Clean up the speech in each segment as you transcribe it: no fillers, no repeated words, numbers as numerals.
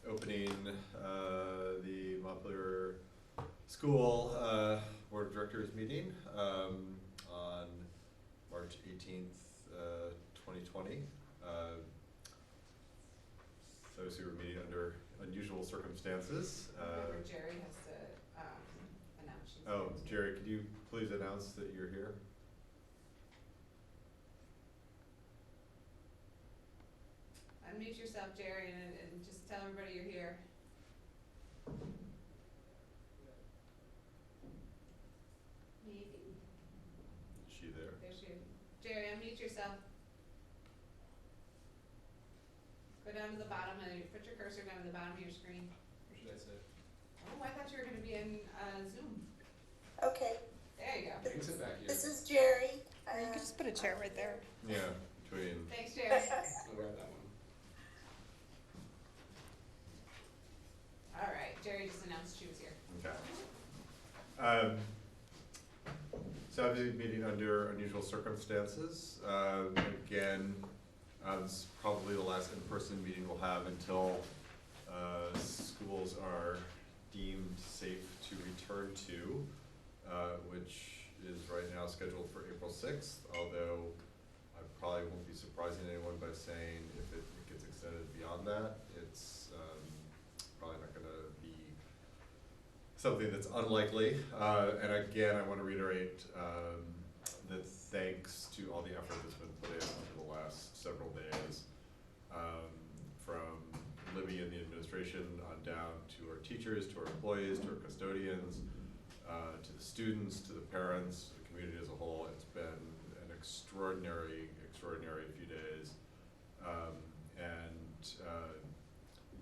Opening the Montpelier School Board of Directors meeting on March 18th, 2020. So obviously we're meeting under unusual circumstances. Remember, Jerry has to announce she's Oh, here. Jerry, could you please announce that you're here? Unmute yourself, Jerry, and just tell everybody you're here. Maybe. Is she there? There she is. Jerry, unmute yourself. Go down to the bottom and put your cursor down to the bottom of your screen. Or should I sit? Oh, I thought you were going to be in Zoom. Okay, There you go. You can sit back here. this is Jerry. You could just put a chair right there. Yeah, between. Thanks, Jerry. I'll grab that one. All right, Jerry just announced she was here. Okay. So obviously meeting under unusual circumstances. Again, this is probably the last in-person meeting we'll have until schools are deemed safe to return to, which is right now scheduled for April 6th, although I probably won't be surprising anyone by saying if it gets extended beyond that, it's probably not going to be something that's unlikely. And again, I want to reiterate that thanks to all the effort that's been put in over the last several days, from Libby and the administration on down to our teachers, to our employees, to our custodians, to the students, to the parents, the community as a whole. It's been an extraordinary few days.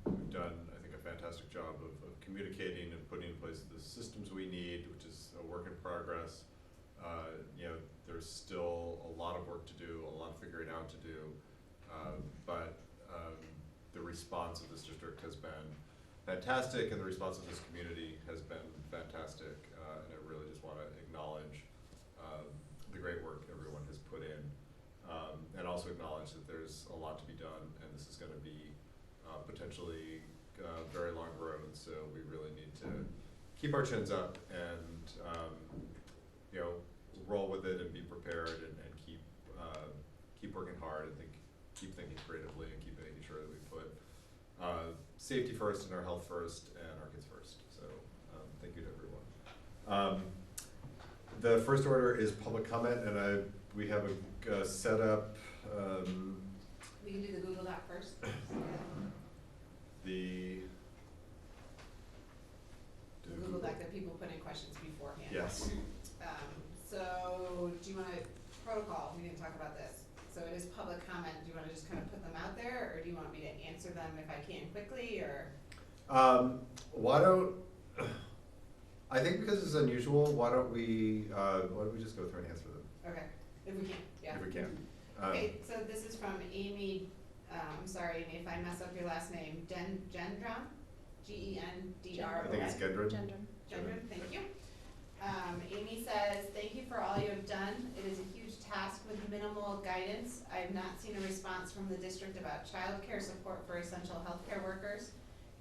We've done, I think, a fantastic job of communicating and putting in place the systems we need, which is a work in progress. There's still a lot of work to do, a lot of figuring out to do, but the response of this district has been fantastic, and the response of this community has been fantastic, and I really just want to acknowledge the great work everyone has put in, and also acknowledge that there's a lot to be done, and this is going to be potentially a very long road, so we really need to keep our chins up and roll with it and be prepared and keep working hard and keep thinking creatively and keep making sure that we put safety first and our health first and our kids first. So thank you to everyone. The first order is public comment, and we have a setup. We can do the Google Doc first. The Google Doc that people put in questions beforehand. Yes. So do you want to, protocol, we didn't talk about this. So it is public comment. Do you want to just kind of put them out there, or do you want me to answer them if I can quickly, or? Why don't, I think because it's unusual, why don't we just go through and answer them? Okay, if we can, yeah. If we can. Okay, so this is from Amy, I'm sorry, Amy, if I mess up your last name, Gendron? G-E-N-D-R-O-N? I think it's Gendron. Gendron, thank you. Amy says, thank you for all you have done. It is a huge task with minimal guidance. I have not seen a response from the district about childcare support for essential healthcare workers,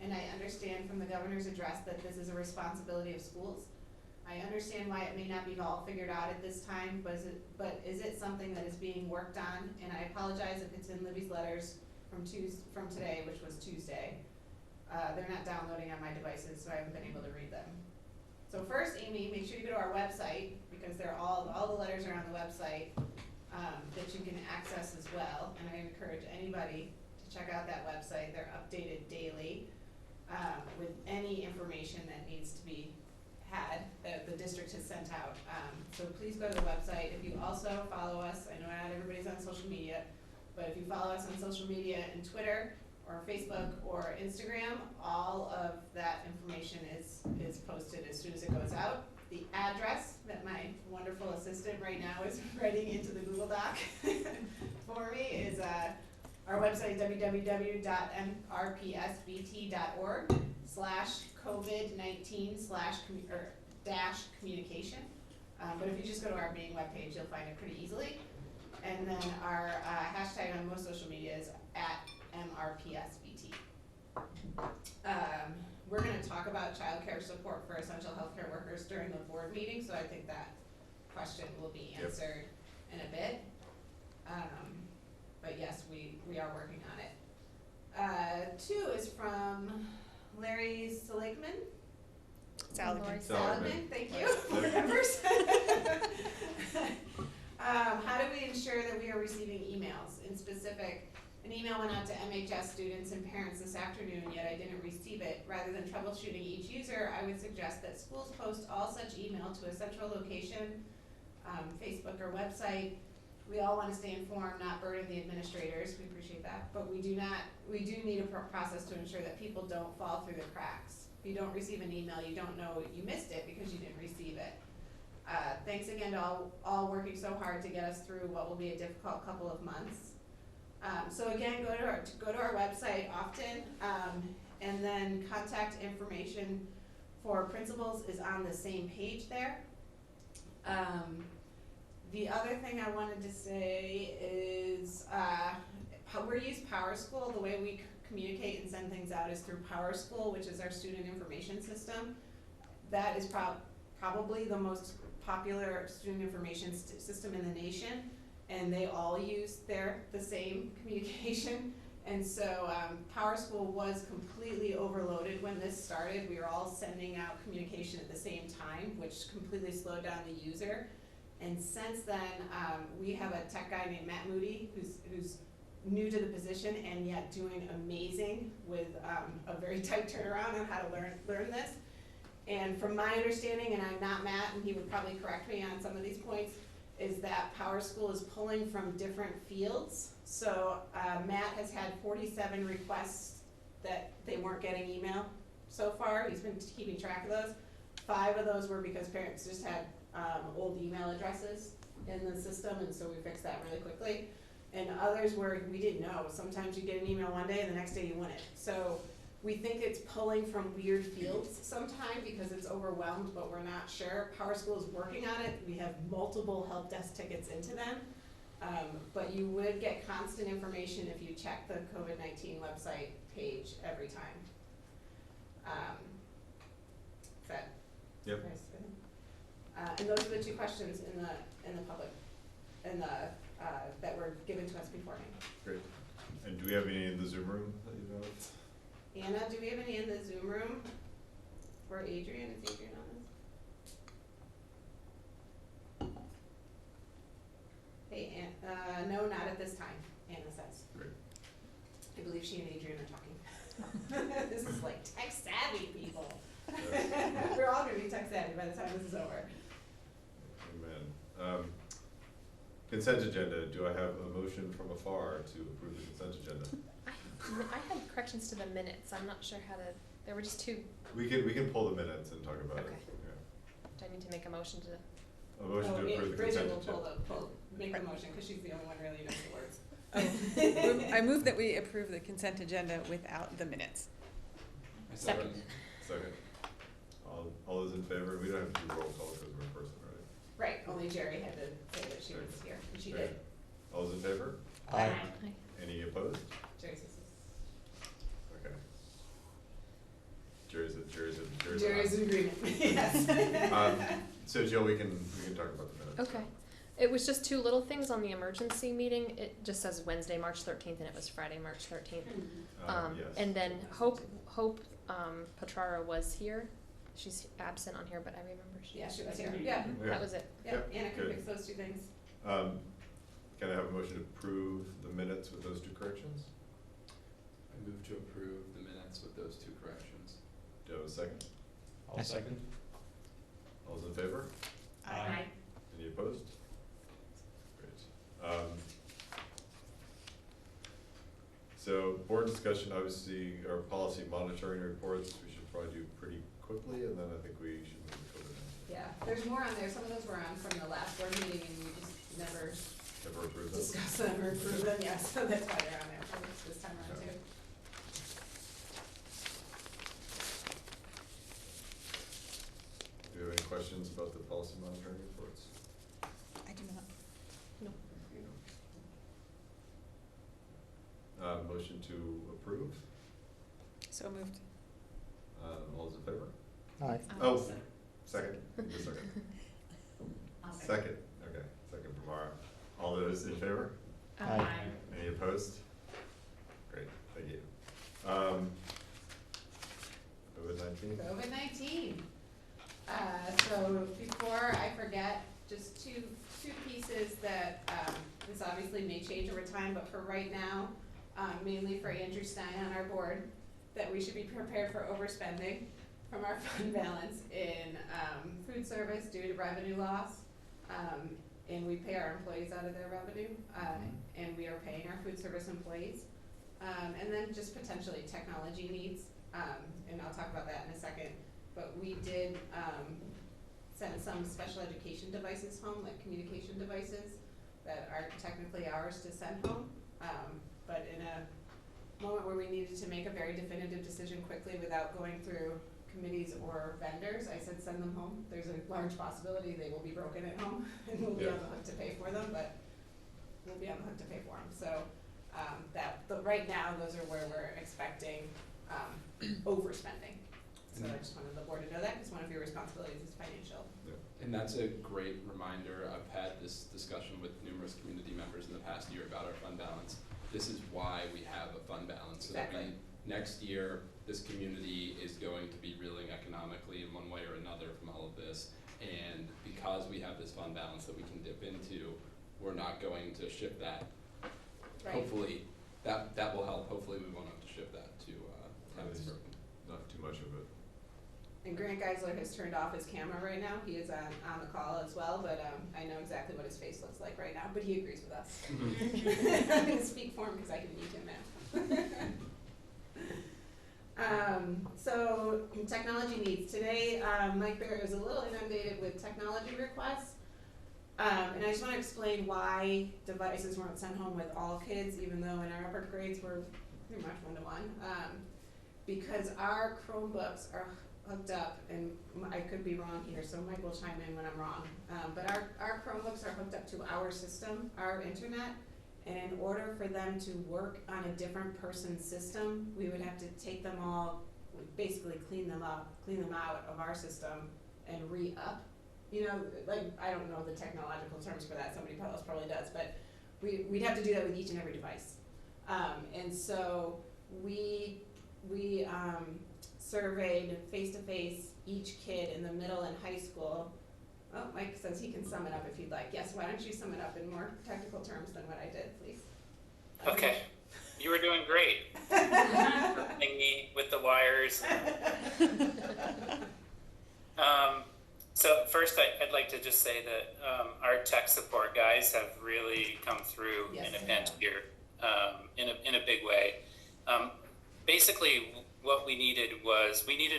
and I understand from the governor's address that this is a responsibility of schools. I understand why it may not be all figured out at this time, but is it something that is being worked on? And I apologize if it's in Libby's letters from today, which was Tuesday. They're not downloading on my devices, so I haven't been able to read them. So first, Amy, make sure you go to our website, because they're all the letters are on the website that you can access as well. And I encourage anybody to check out that website. They're updated daily with any information that needs to be had that the district has sent out. So please go to the website. If you also follow us, I know not everybody's on social media, but if you follow us on social media and Twitter or Facebook or Instagram, all of that information is posted as soon as it goes out. The address that my wonderful assistant right now is writing into the Google Doc for me is our website, www.mrpsbt.org/COVID-19/communication. But if you just go to our main webpage, you'll find it pretty easily. And then our hashtag on most social media is @MRPSBT. We're gonna talk about childcare support for essential healthcare workers during the board meeting, so I think that question will be Yep. answered in a bit. But yes, we are working on it. 2 is from Larry Seligman. Seligman. Seligman, thank you, Right. board members. How do we ensure that we are receiving emails? In specific, an email went out to MHS students and parents this afternoon, yet I didn't receive it. Rather than troubleshooting each user, I would suggest that schools post all such email to a central location, Facebook or website. We all wanna stay informed, not burden the administrators, we appreciate that, but we do need a process to ensure that people don't fall through the cracks. If you don't receive an email, you don't know you missed it because you didn't receive it. Thanks again to all working so hard to get us through what will be a difficult couple of months. So again, go to our website often, and then contact information for principals is on the same page there. The other thing I wanted to say is, we use PowerSchool. The way we communicate and send things out is through PowerSchool, which is our student information system. That is probably the most popular student information system in the nation, and they all use the same communication. And so PowerSchool was completely overloaded when this started. We were all sending out communication at the same time, which completely slowed down the user. And since then, we have a tech guy named Matt Moody, who's new to the position and yet doing amazing with a very tight turnaround on how to learn this. And from my understanding, and I'm not Matt, and he would probably correct me on some of these points, is that PowerSchool is pulling from different fields. So Matt has had 47 requests that they weren't getting email so far. He's been keeping track of those. 5 of those were because parents just had old email addresses in the system, and so we fixed that really quickly. And others where we didn't know. Sometimes you get an email one day and the next day you win it. So we think it's pulling from weird fields sometime because it's overwhelmed, but we're not sure. PowerSchool is working on it. We have multiple help desk tickets into them. But you would get constant information if you check the COVID-19 website page every time. Is that Yep. nice? And those are the 2 questions in the public, that were given to us beforehand. Great. And do we have any in the Zoom room that you know of? Anna, do we have any in the Zoom room? For Adrian, is Adrian on this? Hey, no, not at this time, Anna says. Great. I believe she and Adrian are talking. This is like tech savvy people. Yes. We're all gonna be tech savvy by the time this is over. Amen. Consent agenda, do I have a motion from afar to approve the consent agenda? I had corrections to the minutes. I'm not sure how to, there were just 2. We can pull the minutes and talk about it. Okay. Yeah. Do I need to make a motion to? A motion to approve the consent agenda. Bridget will make the motion, cause she's the only one really knows the words. I move that we approve the consent agenda without the minutes. I Second. Second. All those in favor? We don't have to do roll call because we're in person, right? Right, only Jerry had to say that she was here, and she did. All those in favor? Aye. Any opposed? Jerry says. Okay. Jerry's Jerry's in agreement, yes. So Jill, we can talk about the minutes. Okay. It was just 2 little things on the emergency meeting. It just says Wednesday, March 13th, and it was Friday, March 13th. Yes. And then Hope Petrara was here. She's absent on here, but I remember Yeah, she was here, yeah, Yeah. That was it. yeah, Anna can good. fix those 2 things. Can I have a motion to approve the minutes with those 2 corrections? I move to approve the minutes with those 2 corrections. Do you have a second? I'll second. All those in favor? Aye. Any opposed? Great. So board discussion, obviously, our policy monitoring reports, we should probably do pretty quickly, and then I think we should move to COVID-19. Yeah, there's more on there, some of those were on from the last board meeting and we just never Ever approved those? discussed them or approved them, yeah, so that's why they're on there for this time around too. Do you have any questions about the policy monitoring reports? I do not. Motion to approve? So moved. All those in favor? Aye. Oh, second, just a second. I'll say. Second, okay, second from Mara. All those in favor? Aye. Any opposed? Great, thank you. COVID-19? COVID-19. So before I forget, just two pieces that, this obviously may change over time, but for right now, mainly for Andrew Stein on our board, that we should be prepared for overspending from our fund balance in, food service due to revenue loss. And we pay our employees out of their revenue, and we are paying our food service employees. And then just potentially technology needs, and I'll talk about that in a second. But we did send some special education devices home, like communication devices, that aren't technically ours to send home. But in a moment where we needed to make a very definitive decision quickly without going through committees or vendors, I said send them home. There's a large possibility they will be broken at home and we'll be on the hook to pay for them, but we'll be on the hook to pay for them. So right now, those are where we're expecting overspending. So I just wanted the board to know that, because one of your responsibilities is financial. And that's a great reminder. I've had this discussion with numerous community members in the past year about our fund balance. This is why we have a fund balance. Exactly. So that next year, this community is going to be reeling economically in one way or another from all of this. And because we have this fund balance that we can dip into, we're not going to shift that. Right. Hopefully, that will help. Hopefully we won't have to shift that to Habitsburg. Not too much of it. And Grant Geisler has turned off his camera right now. He is on the call as well, but I know exactly what his face looks like right now, but he agrees with us. I'm gonna speak for him because I can mute him now. So technology needs. Today, Mike Bear is a little inundated with technology requests. And I just want to explain why devices weren't sent home with all kids, even though in our upper grades we're pretty much one-to-one. Because our Chromebooks are hooked up, and I could be wrong here, so Mike will chime in when I'm wrong. But our Chromebooks are hooked up to our system, our internet, and in order for them to work on a different person's system, we would have to take them all, basically clean them out of our system and re-up. You know, like, I don't know the technological terms for that, somebody else probably does, but we'd have to do that with each and every device. And so we surveyed face-to-face each kid in the middle and high school. Oh, Mike says he can sum it up if you'd like. Yes, why don't you sum it up in more technical terms than what I did, please? Okay, you were doing great. Thingy with the wires. So first, I'd like to just say that our tech support guys have really come through Yes, in a they pinch have. here, in a big way. Basically, what we needed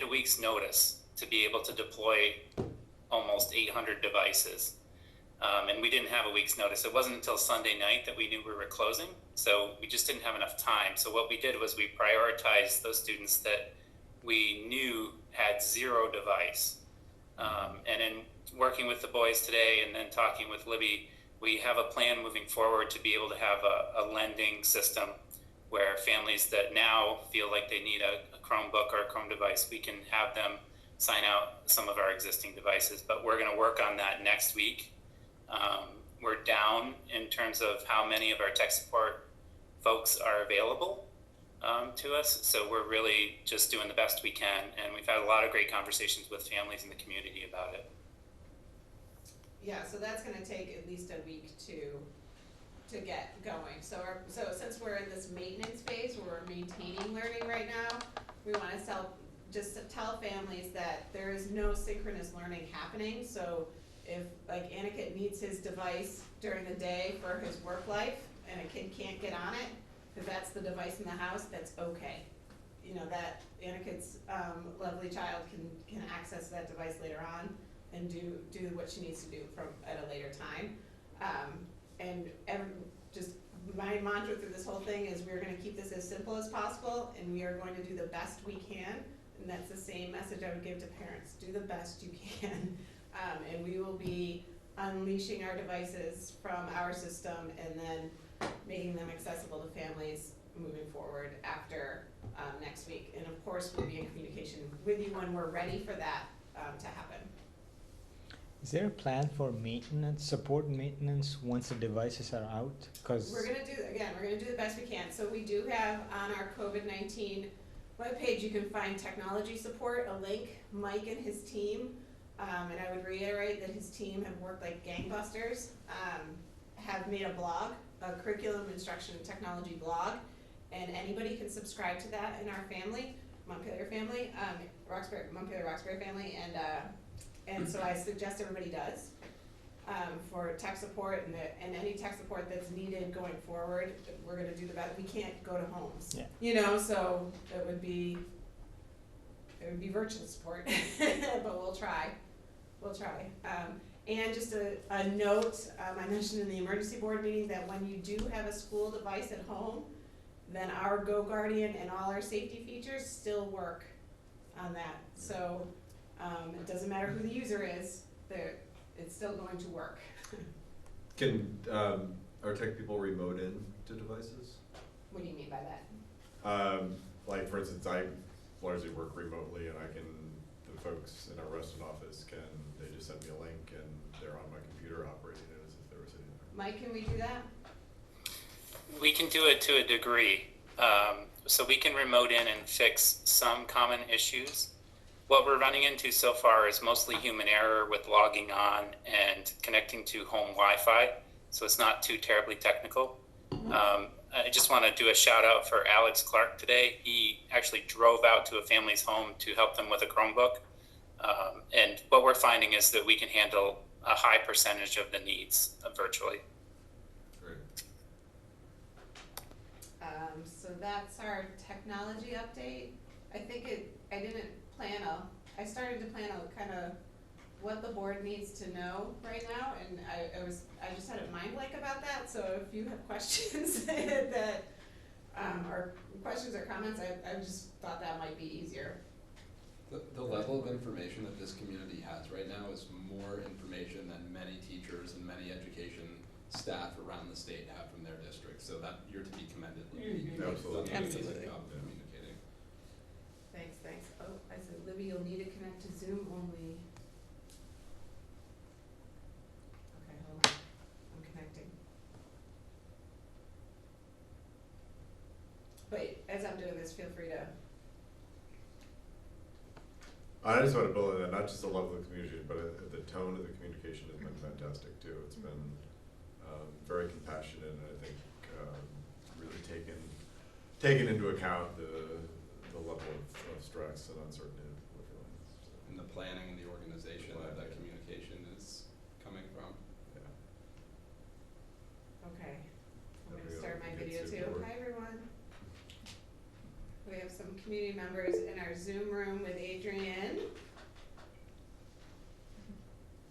a week's notice to be able to deploy almost 800 devices. And we didn't have a week's notice. It wasn't until Sunday night that we knew we were closing, so we just didn't have enough time. So what we did was we prioritized those students that we knew had zero device. And in working with the boys today and then talking with Libby, we have a plan moving forward to be able to have a lending system where families that now feel like they need a Chromebook or a Chrome device, we can have them sign out some of our existing devices. But we're going to work on that next week. We're down in terms of how many of our tech support folks are available to us. So we're really just doing the best we can. And we've had a lot of great conversations with families in the community about it. Yeah, so that's gonna take at least a week to get going. So since we're in this maintenance phase where we're maintaining learning right now, we wanna tell families that there is no synchronous learning happening. So if like Aniket needs his device during the day for his work life and a kid can't get on it, because that's the device in the house, that's okay. You know, that Aniket's lovely child can access that device later on and do what she needs to do at a later time. Just my mantra through this whole thing is we're gonna keep this as simple as possible, and we are going to do the best we can. And that's the same message I would give to parents. Do the best you can. And we will be unleashing our devices from our system and then making them accessible to families moving forward after next week. And of course, we'll be in communication with you when we're ready for that to happen. Is there a plan for maintenance, support maintenance, once the devices are out? Because We're gonna do the best we can. So we do have on our COVID-19 webpage, you can find technology support, a link. Mike and his team, and I would reiterate that his team have worked like gangbusters, have made a blog, a curriculum instruction and technology blog, and anybody can subscribe to that in our family, Montpelier family, Montpelier-Roxbury family, and so I suggest everybody does, for tech support and any tech support that's needed going forward. We're gonna do the best. We can't go to homes, Yeah. you know, so it would be virtual support, but we'll try. And just a note, I mentioned in the emergency board meeting that when you do have a school device at home, then our Go Guardian and all our safety features still work on that. So it doesn't matter who the user is, it's still going to work. Can our tech people remote in to devices? What do you mean by that? Like for instance, I largely work remotely, and the folks in our restaurant office they just send me a link and they're on my computer operating it as if they were sitting there. Mike, can we do that? We can do it to a degree. So we can remote in and fix some common issues. What we're running into so far is mostly human error with logging on and connecting to home Wi-Fi. So it's not too terribly technical. I just want to do a shout out for Alex Clark today. He actually drove out to a family's home to help them with a Chromebook. And what we're finding is that we can handle a high percentage of the needs virtually. Great. So that's our technology update. I started to plan a kind of what the board needs to know right now, and I just had a mind blank about that. So if you have questions that or questions or comments, I just thought that might be easier. The level of information that this community has right now is more information than many teachers and many education staff around the state have from their districts. So that you're to be commended. Absolutely. You've done an amazing Absolutely. job of communicating. Thanks. Oh, I said, Libby, you'll need to connect to Zoom only. Okay, hold on. I'm connecting. But as I'm doing this, feel free to. I just want to build on that, not just the level of communication, but the tone of the communication has been fantastic too. It's been very compassionate, and I think really taken into account the level of stress and uncertainty we're feeling. And the planning and the organization that communication is coming from. Yeah. Okay. I'm There we gonna go. start my You can video see too. forward. Hi, everyone. We have some community members in our Zoom room with Adrienne.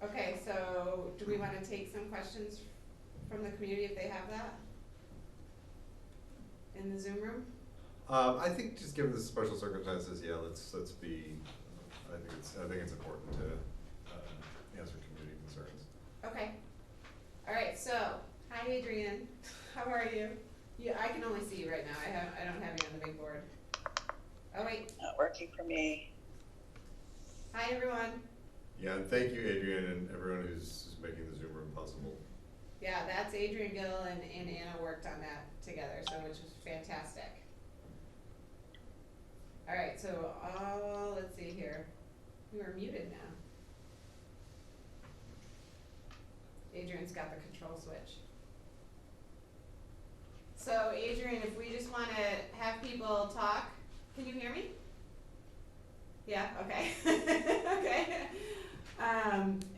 Okay, so do we wanna take some questions from the community if they have that? In the Zoom room? I think just given the special circumstances, yeah, let's be. I think it's important to answer community concerns. Okay. All right, so, hi Adrienne, how are you? I can only see you right now, I don't have you on the big board. Oh wait, Not working for me. hi everyone. Yeah, and thank you, Adrian, and everyone who's making the Zoom room possible. Yeah, that's Adrienne Gill and Anna worked on that together, so which was fantastic. All right, so let's see here. You are muted now. Adrian's got the control switch. So Adrian, if we just want to have people talk, can you hear me? Yeah, okay. Okay.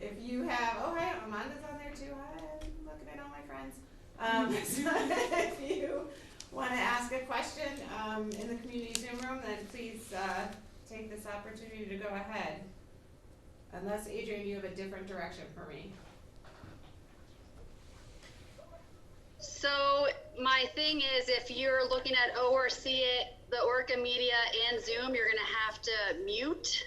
If you have, oh hi, Amanda's on there too. Hi, I'm looking at all my friends. So if you want to ask a question in the community Zoom room, then please take this opportunity to go ahead. Unless, Adrian, you have a different direction for me. So my thing is, if you're looking at ORC, the Orca Media and Zoom, you're gonna have to mute.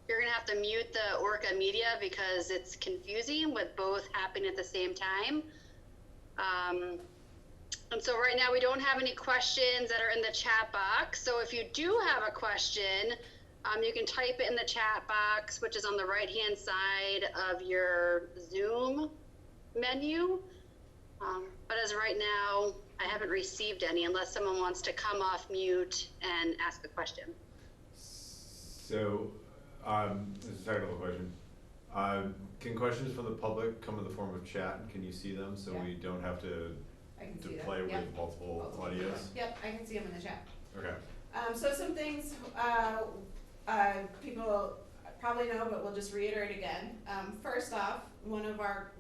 You're gonna have to mute the Orca Media because it's confusing with both happening at the same time. And so right now we don't have any questions that are in the chat box. So if you do have a question, you can type it in the chat box, which is on the right-hand side of your Zoom menu. But as of right now, I haven't received any unless someone wants to come off mute and ask a question. So, this is a technical question. Can questions from the public come in the form of chat? Can you see them so Yeah. we don't have to I can see that. play Yep. with multiple audios? Yep, I can see them in the chat. Okay. So some things, people probably know, but we'll just reiterate again. First off, one of our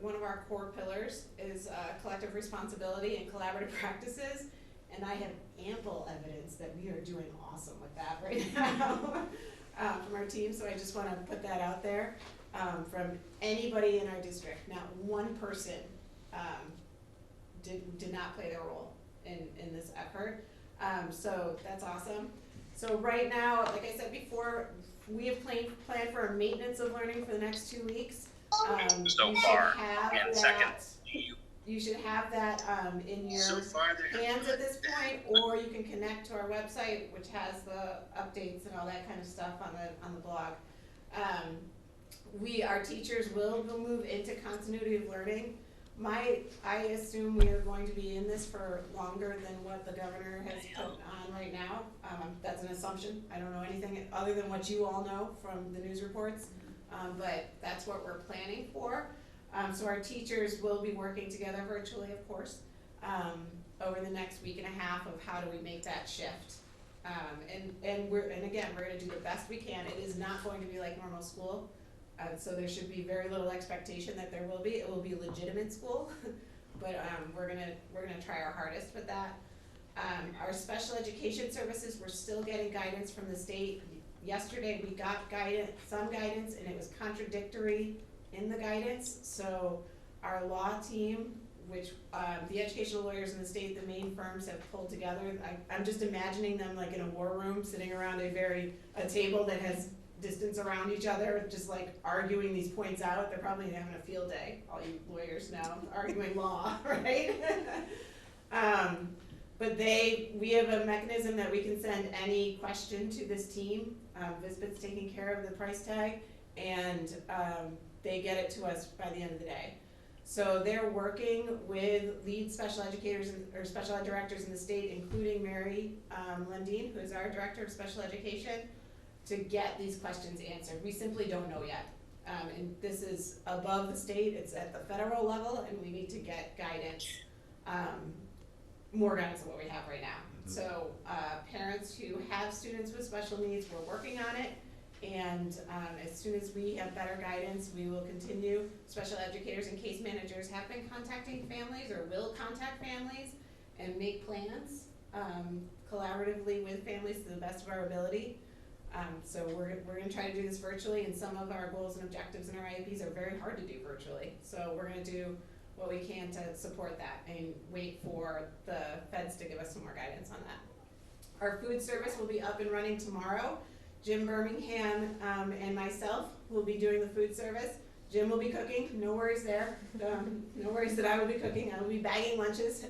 core pillars is collective responsibility and collaborative practices, and I have ample evidence that we are doing awesome with that right now from our team. So I just want to put that out there from anybody in our district. Not one person did not play their role in this effort. So that's awesome. So right now, like I said before, we have planned for a maintenance of learning for the next 2 weeks. You should have that in your hands at this point, or you can connect to our website, which has the updates and all that kind of stuff on the blog. Our teachers will move into continuity of learning. I assume we are going to be in this for longer than what the governor has put on right now. That's an assumption. I don't know anything other than what you all know from the news reports, but that's what we're planning for. So our teachers will be working together virtually, of course, over the next week and a half of how do we make that shift. And again, we're going to do the best we can. It is not going to be like normal school. So there should be very little expectation that there will be. It will be legitimate school, but we're gonna try our hardest with that. Our special education services, we're still getting guidance from the state. Yesterday we got some guidance, and it was contradictory in the guidance. So our law team, which the educational lawyers in the state, the main firms have pulled together. I'm just imagining them like in a war room, sitting around a table that has distance around each other, just like arguing these points out. They're probably having a field day, all you lawyers know, arguing law, right? But we have a mechanism that we can send any question to this team. Visbit's taking care of the price tag, and they get it to us by the end of the day. So they're working with lead special educators or special ed directors in the state, including Mary Lundeen, who is our director of special education, to get these questions answered. We simply don't know yet. And this is above the state, it's at the federal level, and we need to get guidance, more guidance than what we have right now. Mm-hmm. So parents who have students with special needs, we're working on it, and as soon as we have better guidance, we will continue. Special educators and case managers have been contacting families, or will contact families, and make plans collaboratively with families to the best of our ability. So we're going to try to do this virtually, and some of our goals and objectives in our IEPs are very hard to do virtually. So we're going to do what we can to support that and wait for the feds to give us some more guidance on that. Our food service will be up and running tomorrow. Jim Birmingham and myself will be doing the food service. Jim will be cooking, no worries there. No worries that I will be cooking. I will be bagging lunches.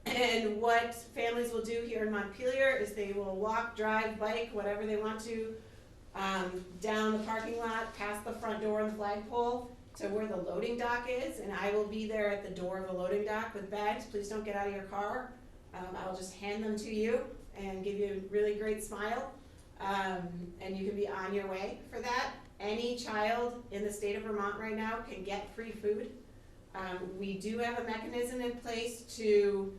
And what families will do here in Montpelier is they will walk, drive, bike, whatever they want to, down the parking lot, past the front door of the flagpole to where the loading dock is, and I will be there at the door of the loading dock with bags. Please don't get out of your car. I'll just hand them to you and give you a really great smile, and you can be on your way for that. Any child in the state of Vermont right now can get free food. We do have a mechanism in place to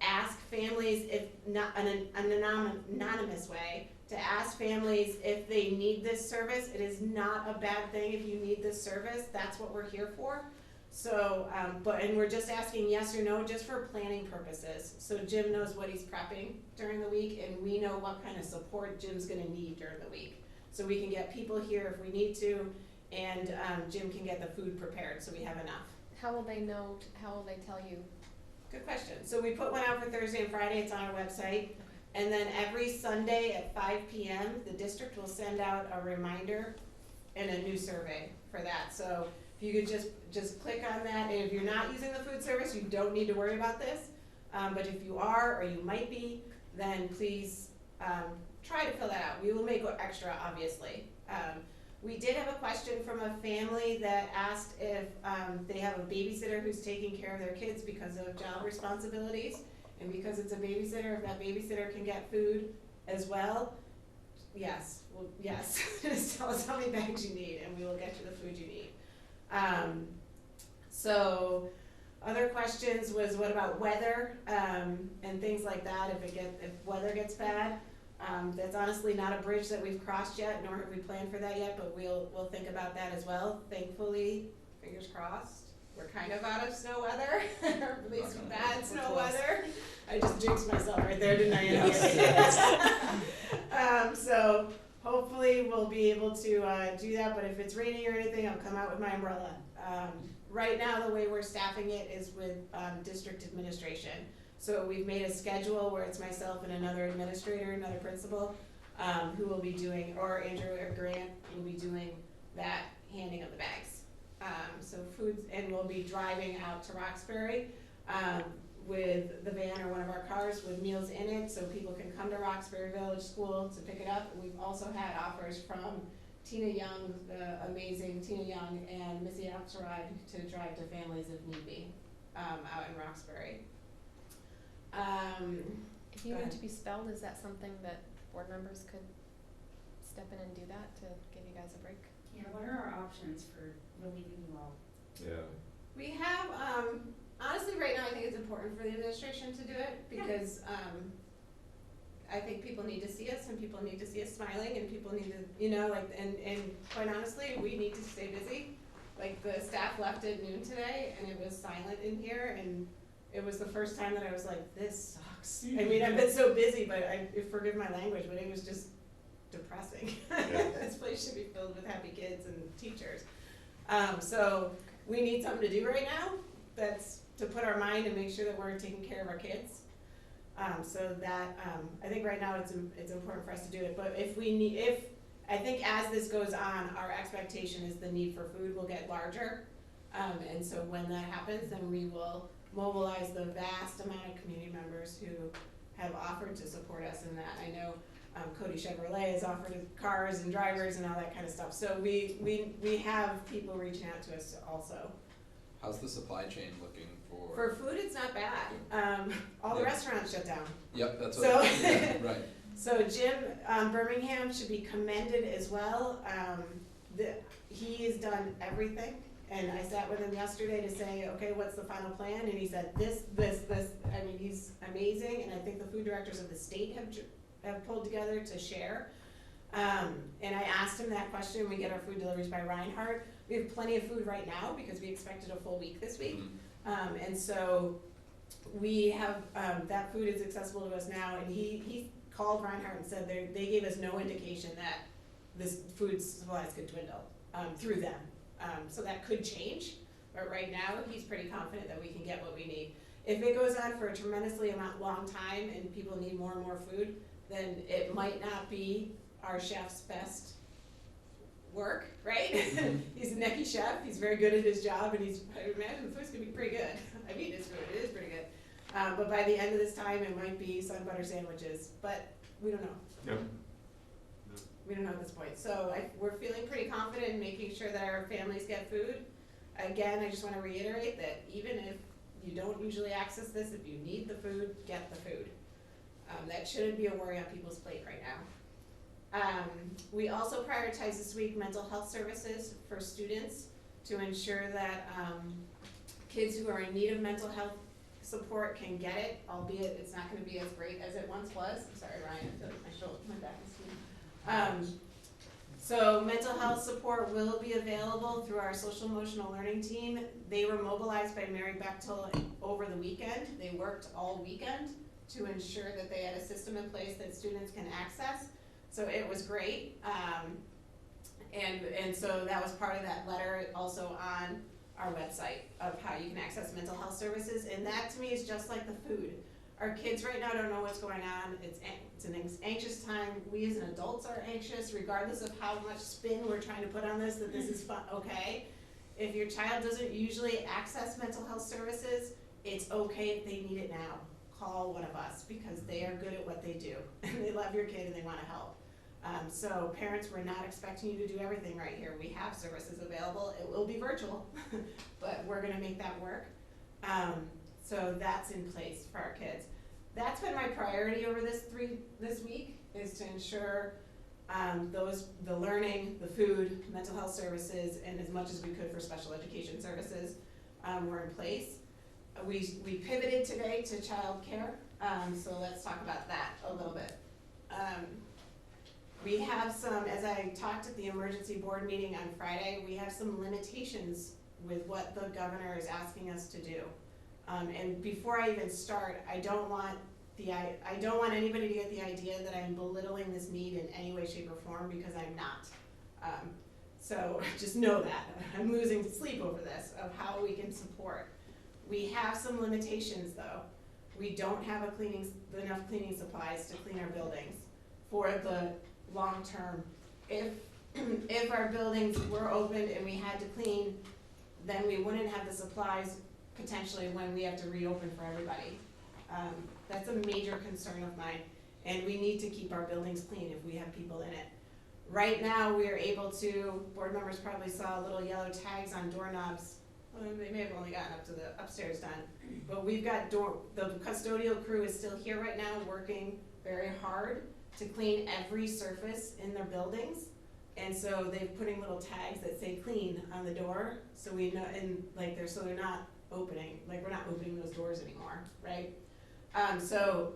ask families, if not an anonymous way, to ask families if they need this service. It is not a bad thing if you need this service. That's what we're here for. So, and we're just asking yes or no just for planning purposes. So Jim knows what he's prepping during the week, and we know what kind of support Jim's gonna need during the week. So we can get people here if we need to, and Jim can get the food prepared so we have enough. How will they know, how will they tell you? Good question. So we put one out for Thursday and Friday. It's on our website. And then every Sunday at 5 p.m., the district will send out a reminder and a new survey for that. So if you could just click on that, and if you're not using the food service, you don't need to worry about this. But if you are, or you might be, then please, try to fill that out. We will make extra, obviously. We did have a question from a family that asked if, they have a babysitter who's taking care of their kids because of job responsibilities. And because it's a babysitter, if that babysitter can get food as well, yes, well, yes. Just tell us how many bags you need and we will get you the food you need. So other questions was what about weather, and things like that if weather gets bad. That's honestly not a bridge that we've crossed yet, nor have we planned for that yet, but we'll think about that as well. Thankfully, fingers crossed, we're kind of out of snow weather, or at least bad snow weather. I just jinxed myself right there, didn't I? Yes. So hopefully we'll be able to do that, but if it's raining or anything, I'll come out with my umbrella. Right now, the way we're staffing it is with district administration. So we've made a schedule where it's myself and another administrator, another principal, who will be doing, or Andrew or Grant will be doing that handing of the bags. So foods, and we'll be driving out to Roxbury with the van or one of our cars with meals in it, so people can come to Roxbury Village School to pick it up. And we've also had offers from Tina Young, the amazing Tina Young, and Missy Axelrod to drive to families if need be, out in Roxbury. If you need to be spelled, is that something that board members could step in and do that to give you guys a break? Yeah, what are our options for relieving you all? Yeah. We have, honestly, right now, I think it's important for the administration to do it, because, I think people need to see us, and people need to see us smiling, and people need to, and quite honestly, we need to stay busy. Like, the staff left at noon today, and it was silent in here, and it was the first time that I was like, this sucks. I mean, I've been so busy, but forgive my language, but it was just depressing. Yeah. This place should be filled with happy kids and teachers. So we need something to do right now. That's to put our mind and make sure that we're taking care of our kids. So that, I think right now it's important for us to do it. But I think as this goes on, our expectation is the need for food will get larger. And so when that happens, then we will mobilize the vast amount of community members who have offered to support us in that. I know Cody Chevrolet has offered cars and drivers and all that kind of stuff. So we have people reaching out to us also. How's the supply chain looking for? For food, it's not bad. All the Yeah. restaurants shut down. Yep, that's So- what. Yeah, right. So Jim Birmingham should be commended as well. He has done everything, and I sat with him yesterday to say, okay, what's the final plan? And he said this. I mean, he's amazing, and I think the food directors of the state have pulled together to share. And I asked him that question. We get our food deliveries by Reinhardt. We have plenty of food right now because we expected a full week this week. And so we have, that food is accessible to us now, and he called Reinhardt and said they gave us no indication that this food supplies could dwindle through them. So that could change, but right now he's pretty confident that we can get what we need. If it goes on for a tremendously long time and people need more and more food, then it might not be our chef's best work, right? He's a necky chef, he's very good at his job, and I imagine the food's gonna be pretty good. I mean, it's food, it is pretty good. But by the end of this time, it might be sun butter sandwiches, but we don't know. Yep. We don't know at this point. So we're feeling pretty confident in making sure that our families get food. Again, I just wanna reiterate that even if you don't usually access this, if you need the food, get the food. That shouldn't be a worry on people's plate right now. We also prioritize this week mental health services for students to ensure that kids who are in need of mental health support can get it, albeit it's not gonna be as great as it once was. I'm sorry, Ryan, I feel like my back is sweet. So mental health support will be available through our social emotional learning team. They were mobilized by Mary Bechtel over the weekend. They worked all weekend to ensure that they had a system in place that students can access. So it was great. And so that was part of that letter also on our website of how you can access mental health services. And that to me is just like the food. Our kids right now don't know what's going on. It's an anxious time. We as adults are anxious regardless of how much spin we're trying to put on this, that this is fun, okay? If your child doesn't usually access mental health services, it's okay if they need it now. Call one of us, because they are good at what they do, and they love your kid and they wanna help. So parents, we're not expecting you to do everything right here. We have services available. It will be virtual, but we're gonna make that work. So that's in place for our kids. That's been my priority over this week, is to ensure the learning, the food, mental health services, and as much as we could for special education services were in place. We pivoted today to childcare, so let's talk about that a little bit. We have some, as I talked at the emergency board meeting on Friday, we have some limitations with what the governor is asking us to do. And before I even start, I don't want anybody to get the idea that I'm belittling this need in any way, shape, or form, because I'm not. So just know that. I'm losing sleep over this, of how we can support. We have some limitations though. We don't have enough cleaning supplies to clean our buildings for the long term. If our buildings were opened and we had to clean, then we wouldn't have the supplies potentially when we have to reopen for everybody. That's a major concern of mine, and we need to keep our buildings clean if we have people in it. Right now, we are able to, board members probably saw little yellow tags on doorknobs. Well, they may have only gotten up to the upstairs done, but we've got the custodial crew is still here right now, working very hard to clean every surface in their buildings. And so they're putting little tags that say clean on the door, so we know, and like they're not opening, like we're not opening those doors anymore, right? So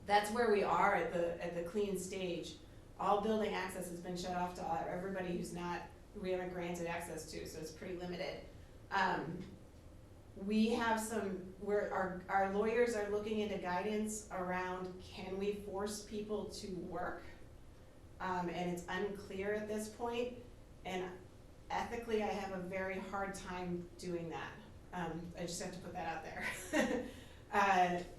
that's where we are at the clean stage. All building access has been shut off to everybody who we haven't granted access to, so it's pretty limited. We have our lawyers are looking into guidance around, can we force people to work? And it's unclear at this point, and ethically I have a very hard time doing that. I just have to put that out there.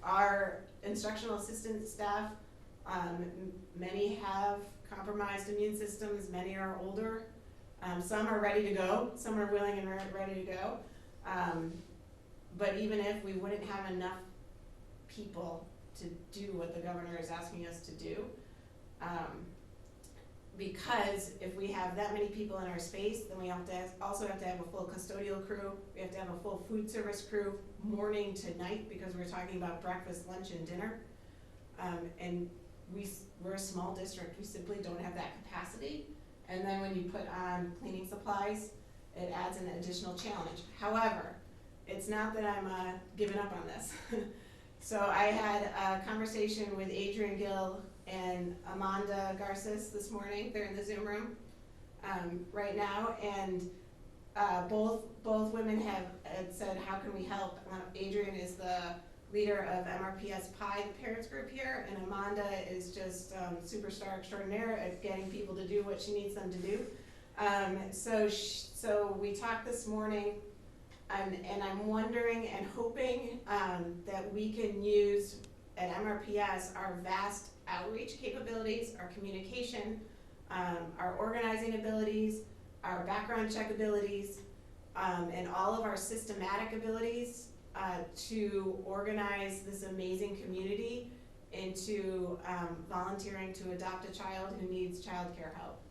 Our instructional assistant staff, many have compromised immune systems, many are older. Some are ready to go, some are willing and ready to go. But even if we wouldn't have enough people to do what the governor is asking us to do, because if we have that many people in our space, then we also have to have a full custodial crew. We have to have a full food service crew morning to night, because we're talking about breakfast, lunch, and dinner. And we're a small district. We simply don't have that capacity. And then when you put on cleaning supplies, it adds an additional challenge. However, it's not that I'm giving up on this. So I had a conversation with Adrian Gill and Amanda Garces this morning. They're in the Zoom room right now, and both women have said, how can we help? Adrian is the leader of MRPS PI, the parents group here, and Amanda is just superstar extraordinaire at getting people to do what she needs them to do. So we talked this morning, and I'm wondering and hoping that we can use at MRPS our vast outreach capabilities, our communication, our organizing abilities, our background check abilities, and all of our systematic abilities to organize this amazing community into volunteering to adopt a child who needs childcare help.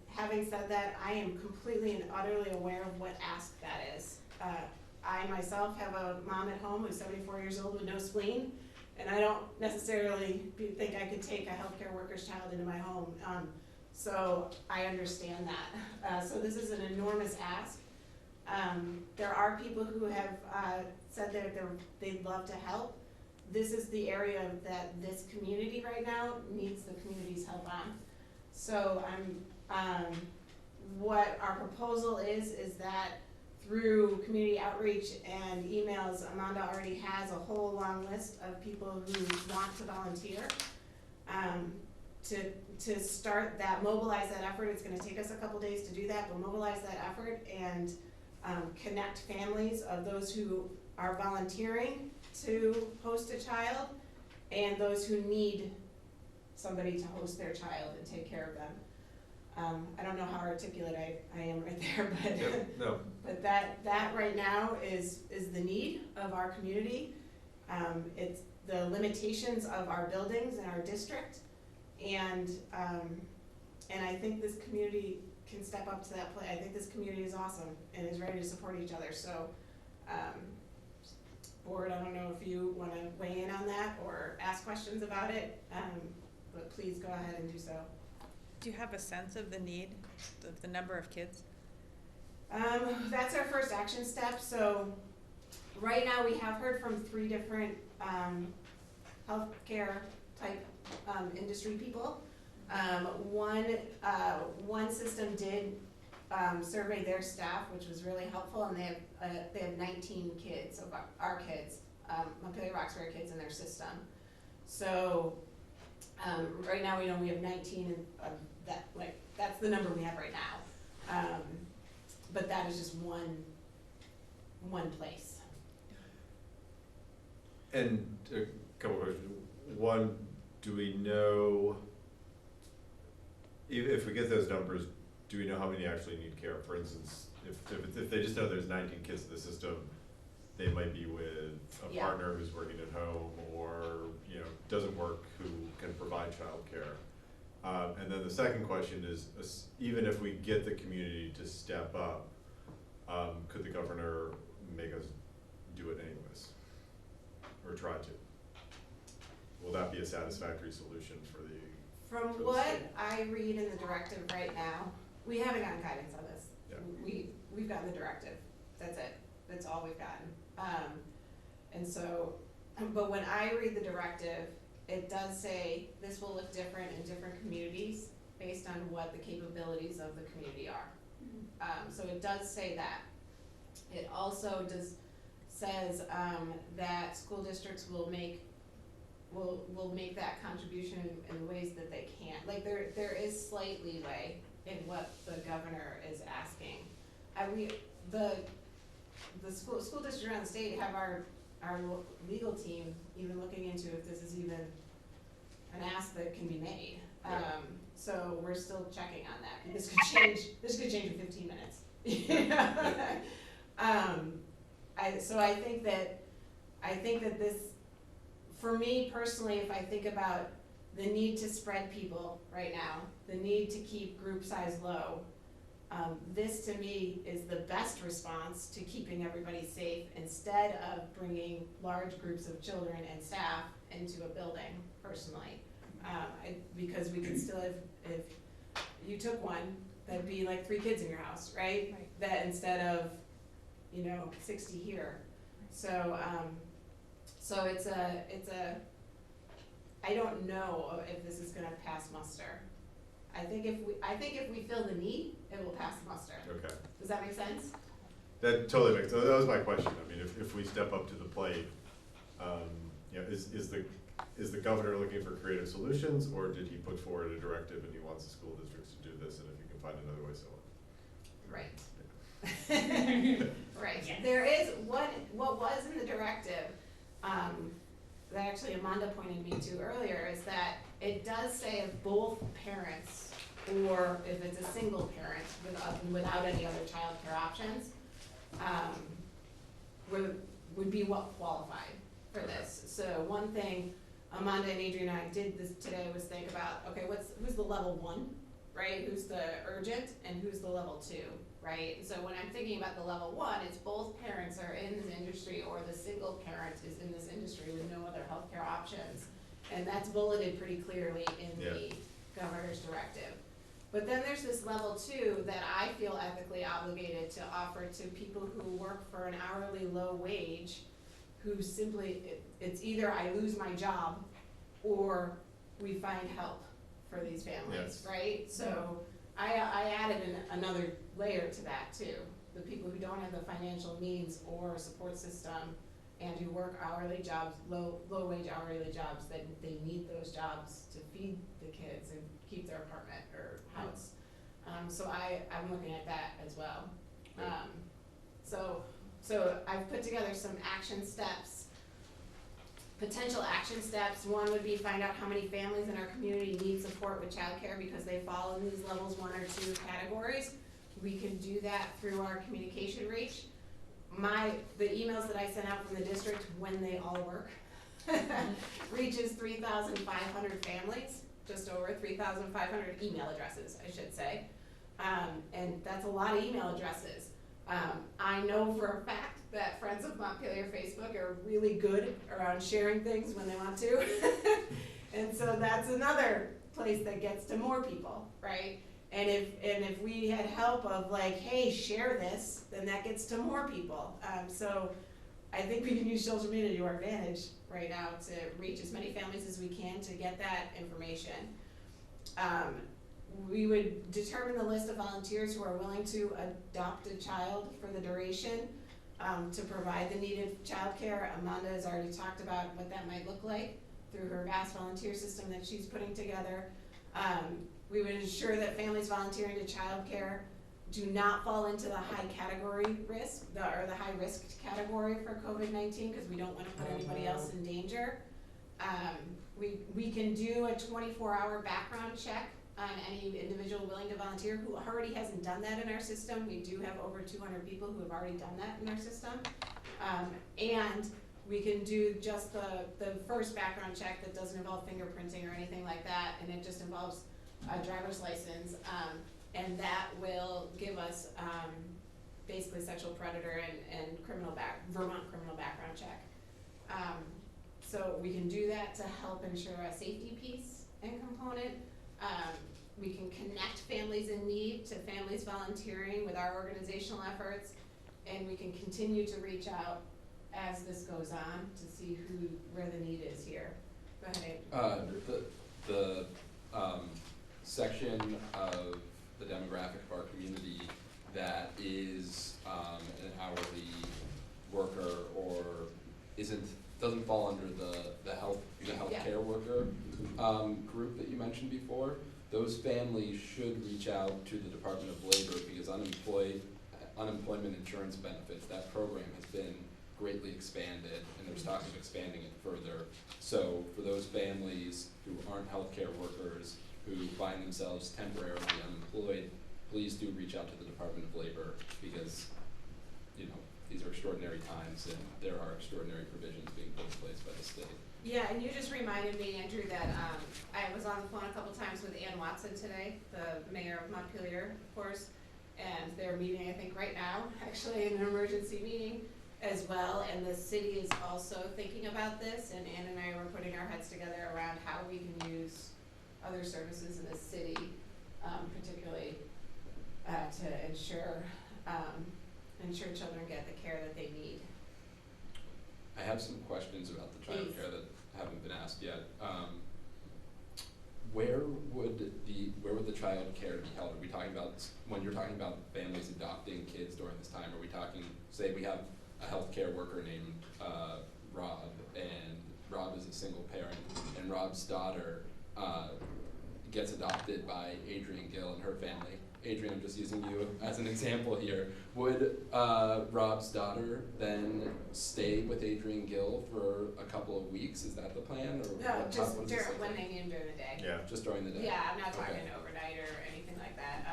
Having said that, I am completely and utterly aware of what ask that is. I myself have a mom at home who's 74 years old with no spleen, and I don't necessarily think I could take a healthcare worker's child into my home. So I understand that. So this is an enormous ask. There are people who have said that they'd love to help. This is the area that this community right now needs the community's help on. So what our proposal is that through community outreach and emails, Amanda already has a whole long list of people who want to volunteer. To start that, mobilize that effort. It's going to take us a couple days to do that, but mobilize that effort and connect families of those who are volunteering to host a child and those who need somebody to host their child and take care of them. I don't know how articulate I am right there, but Yep, no, but that right now is the need of our community. It's the limitations of our buildings and our district, and I think this community can step up to that plate. I think this community is awesome and is ready to support each other. So, board, I don't know if you want to weigh in on that or ask questions about it, but please go ahead and do so. Do you have a sense of the need, of the number of kids? That's our first action step. So right now we have heard from 3 different healthcare type industry people. One system did survey their staff, which was really helpful, and they have 19 kids of our kids, Montpelier-Roxbury kids in their system. So right now we know we have 19 of that, like that's the number we have right now. But that is just one place. and a couple of questions. One, do we know, if we get those numbers, do we know how many actually need care? For instance, if they just know there's 19 kids in the system, they might be with a Yeah. partner who's working at home or, you know, doesn't work, who can provide childcare. And then the second question is, even if we get the community to step up, could the governor make us do it anyways? Or try to? Will that be a satisfactory solution for the? From for the what state? I read in the directive right now, we haven't gotten guidance on this. Yeah. We've gotten the directive, that's it, that's all we've gotten. And so, but when I read the directive, it does say this will look different in different communities based on what the capabilities of the community are. So it does say that. It also says that school districts will make that contribution in the ways that they can. Like there is slight leeway in what the governor is asking. The school district around the state have our legal team even looking into if this is even an ask that can be made. Yeah. So we're still checking on that. This could change in 15 minutes. So I think that this, for me personally, if I think about the need to spread people right now, the need to keep group size low, this to me is the best response to keeping everybody safe instead of bringing large groups of children and staff into a building personally. Because we could still, if you took one, that'd be like 3 kids in your house, right? That instead of, 60 here. So, so it's a, I don't know if this is gonna pass muster. I think if we feel the need, it will pass muster. Okay. Does that make sense? That totally makes, that was my question. I mean, if we step up to the plate, is the governor looking for creative solutions, or did he put forward a directive and he wants the school districts to do this, and if you can find another way, so on? Right. Right. Yes. There is what was in the directive, that actually Amanda pointed me to earlier, is that it does say if both parents, or if it's a single parent without any other childcare options, would be what qualified for this. So one thing Amanda and Adrian and I did this today was think about, okay, who's the level 1, right? Who's the urgent and who's the level 2, right? So when I'm thinking about the level 1, it's both parents are in this industry or the single parent is in this industry with no other healthcare options. And that's bulleted pretty clearly in the governor's directive. But then there's this level 2 that I feel ethically obligated to offer to people who work for an hourly low wage, who simply, it's either I lose my job or we find help for these families, right? So I added another layer to that too. The people who don't have the financial means or support system and who work hourly jobs, low wage hourly jobs, that they need those jobs to feed the kids and keep their apartment or house. So I'm looking at that as well. So I've put together some action steps Potential action steps, one would be find out how many families in our community need support with childcare because they fall in these levels 1 or 2 categories. We can do that through our communication reach. The emails that I sent out from the district, when they all work, reaches 3,500 families, just over 3,500 email addresses, I should say. And that's a lot of email addresses. I know for a fact that Friends of Montpelier Facebook are really good around sharing things when they want to. And so that's another place that gets to more people, right? And if we had help of like, hey, share this, then that gets to more people. So I think we can use social media to our advantage right now to reach as many families as we can to get that information. We would determine the list of volunteers who are willing to adopt a child for the duration to provide the needed childcare. Amanda has already talked about what that might look like through her vast volunteer system that she's putting together. We would ensure that families volunteering to childcare do not fall into the high category risk, or the high risk category for COVID-19, because we don't want to put anybody else in danger. We can do a 24-hour background check on any individual willing to volunteer who already hasn't done that in our system. We do have over 200 people who have already done that in our system. And we can do just the first background check that doesn't involve fingerprinting or anything like that, and it just involves a driver's license, and that will give us basically sexual predator and Vermont criminal background check. So we can do that to help ensure a safety piece and component. We can connect families in need to families volunteering with our organizational efforts, and we can continue to reach out as this goes on to see where the need is here. Go ahead. The section of the demographic of our community that is an hourly worker or doesn't fall under the healthcare worker group that you mentioned before. Those families should reach out to the Department of Labor because unemployment insurance benefits, that program has been greatly expanded, and there's talk of expanding it further. So for those families who aren't healthcare workers, who find themselves temporarily unemployed, please do reach out to the Department of Labor because, these are extraordinary times and there are extraordinary provisions being put in place by the state. Yeah, and you just reminded me, Andrew, that I was on the phone a couple times with Ann Watson today, the mayor of Montpelier, of course, and they're meeting, I think, right now, actually, in an emergency meeting as well, and the city is also thinking about this, and Ann and I were putting our heads together around how we can use other services in the city, particularly to ensure children get the care that they need. I have some questions about the child care that haven't been asked yet. Where would the child care be held? Are we talking about, when you're talking about families adopting kids during this time, are we talking, say we have a healthcare worker named Rob, and Rob is a single parent, and Rob's daughter gets adopted by Adrian Gill and her family. Adrian, I'm just using you as an example here. Would Rob's daughter then stay with Adrian Gill for a couple of weeks? Is that the plan? Or No, just when they need him during the day. Yeah. Just during the day? Yeah, I'm not talking Okay. overnight or anything like that,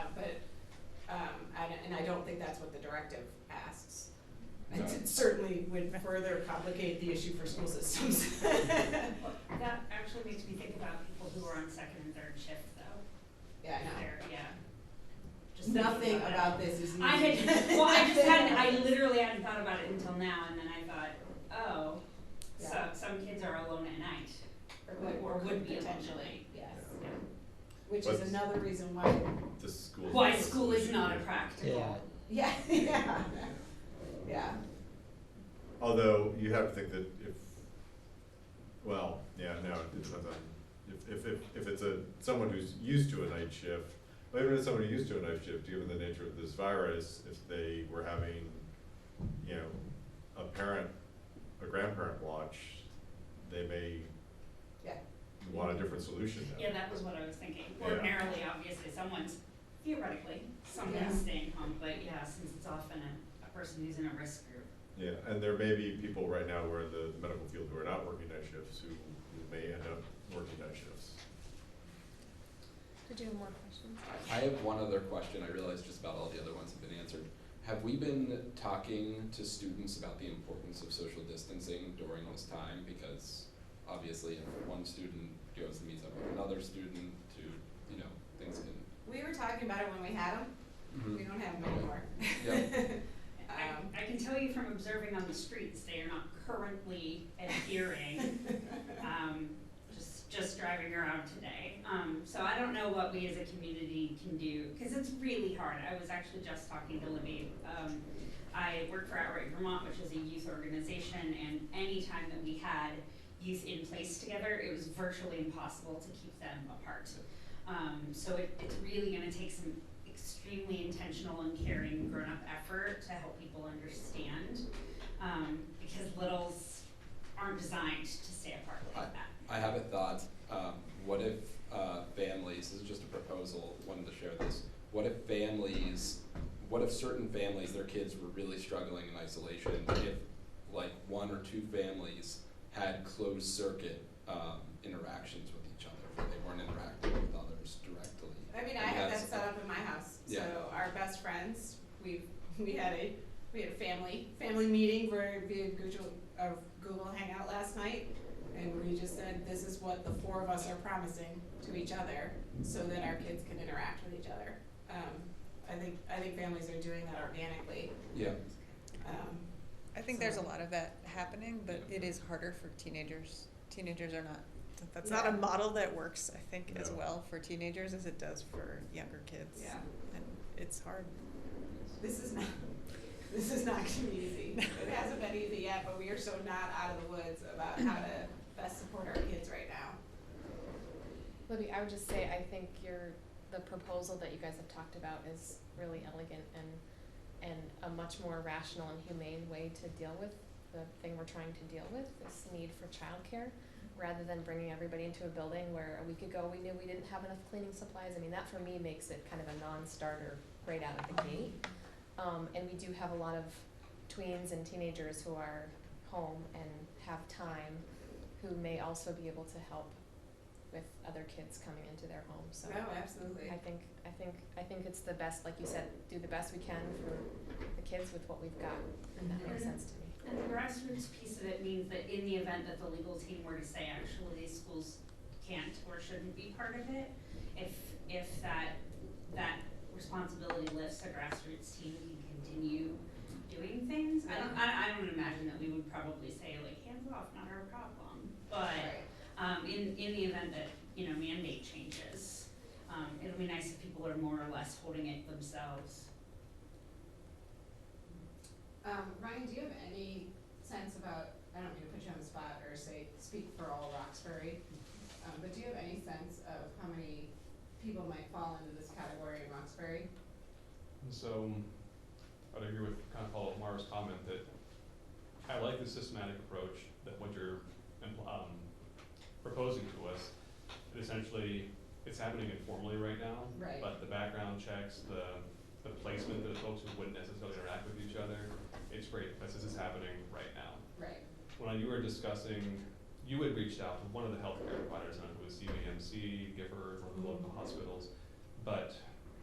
I don't think that's what the directive asks. No. It certainly would further complicate the issue for school systems. That actually makes me think about people who are on second and third shift though. Yeah, I know. Just Nothing thinking about this is new. I literally hadn't thought about it until now, and then I thought, oh, so Yeah. some kids are alone at night. Or could would be alone at potentially, night. yes. Yeah. Which But- is another reason why, The school. Why school is not a practical. Yeah. yeah. Although you have to think that it depends on, if it's someone who's used to a night shift, or even if someone who's used to a night shift, given the nature of this virus, if they were having, a grandparent watch, they may want a different solution now. Yeah, that was what I was thinking. Yeah. Ordinarily, obviously, someone's Yeah. staying home, but yeah, since it's often a person who's in a risk group. Yeah, and there may be people right now who are in the medical field who are not working night shifts who may end up working night shifts. Did you have more questions? I have one other question. I realize just about all the other ones have been answered. Have we been talking to students about the importance of social distancing during this time? Because obviously if one student goes and meets up with another student to, you know, things can. We were talking about it when we had them. Mhm. We don't have them anymore. Yep. I can tell you from observing on the streets, they are not currently adhering, just driving around today. So I don't know what we as a community can do, because it's really hard. I was actually just talking to Libby. I work for Outright Vermont, which is a youth organization, and any time that we had youth in place together, it was virtually impossible to keep them apart. So it's really gonna take some extremely intentional and caring grown-up effort to help people understand, because littles aren't designed to stay apart like that. I have a thought. What if families, this is just a proposal, wanted to share this. What if certain families, their kids were really struggling in isolation, if like one or two families had closed circuit interactions with each other, where they weren't interacting with others directly? I mean, I have that set up in my house. Yeah. So our best friends, we had a family meeting where we had Google Hangout last night, and we just said this is what the four of us are promising to each other, so that our kids can interact with each other. I think families are doing that organically. Yeah. I think there's a lot of that happening, but it is harder for teenagers. Teenagers are not, that's not a model that works, I think, as No. well for teenagers as it does for younger kids. Yeah. And it's hard. This is not gonna be easy. It hasn't been easy yet, but we are so not out of the woods about how to best support our kids right now. Libby, I would just say, I think the proposal that you guys have talked about is really elegant and a much more rational and humane way to deal with the thing we're trying to deal with, this need for childcare, rather than bringing everybody into a building where a week ago we knew we didn't have enough cleaning supplies. I mean, that for me makes it kind of a non-starter right out of the gate. And we do have a lot of tweens and teenagers who are home and have time, who may also be able to help with other kids coming into their home. So No, absolutely. I think it's the best, like you said, do the best we can for the kids with what we've got, and that makes sense to me. And the grassroots piece of it means that in the event that the legal team were to say actually these schools can't or shouldn't be part of it, if that responsibility lifts, the grassroots team can continue doing things. I don't imagine that we would probably say like hands off, not our problem. But in the event that, you know, mandate changes, it'll be nice if people are more or less holding it themselves. Ryan, do you have any sense about, I don't mean to put you on the spot or speak for all Roxbury, but do you have any sense of how many people might fall into this category in Roxbury? So I'd agree with kind of follow up Mara's comment that I like the systematic approach that what you're proposing to us. Essentially, it's happening informally right now, Right. but the background checks, the placement of the folks who wouldn't necessarily interact with each other, it's great because this is happening right now. Right. When you were discussing, you had reached out to one of the healthcare providers, I don't know if it was CVMC, Gifford, or the local hospitals, but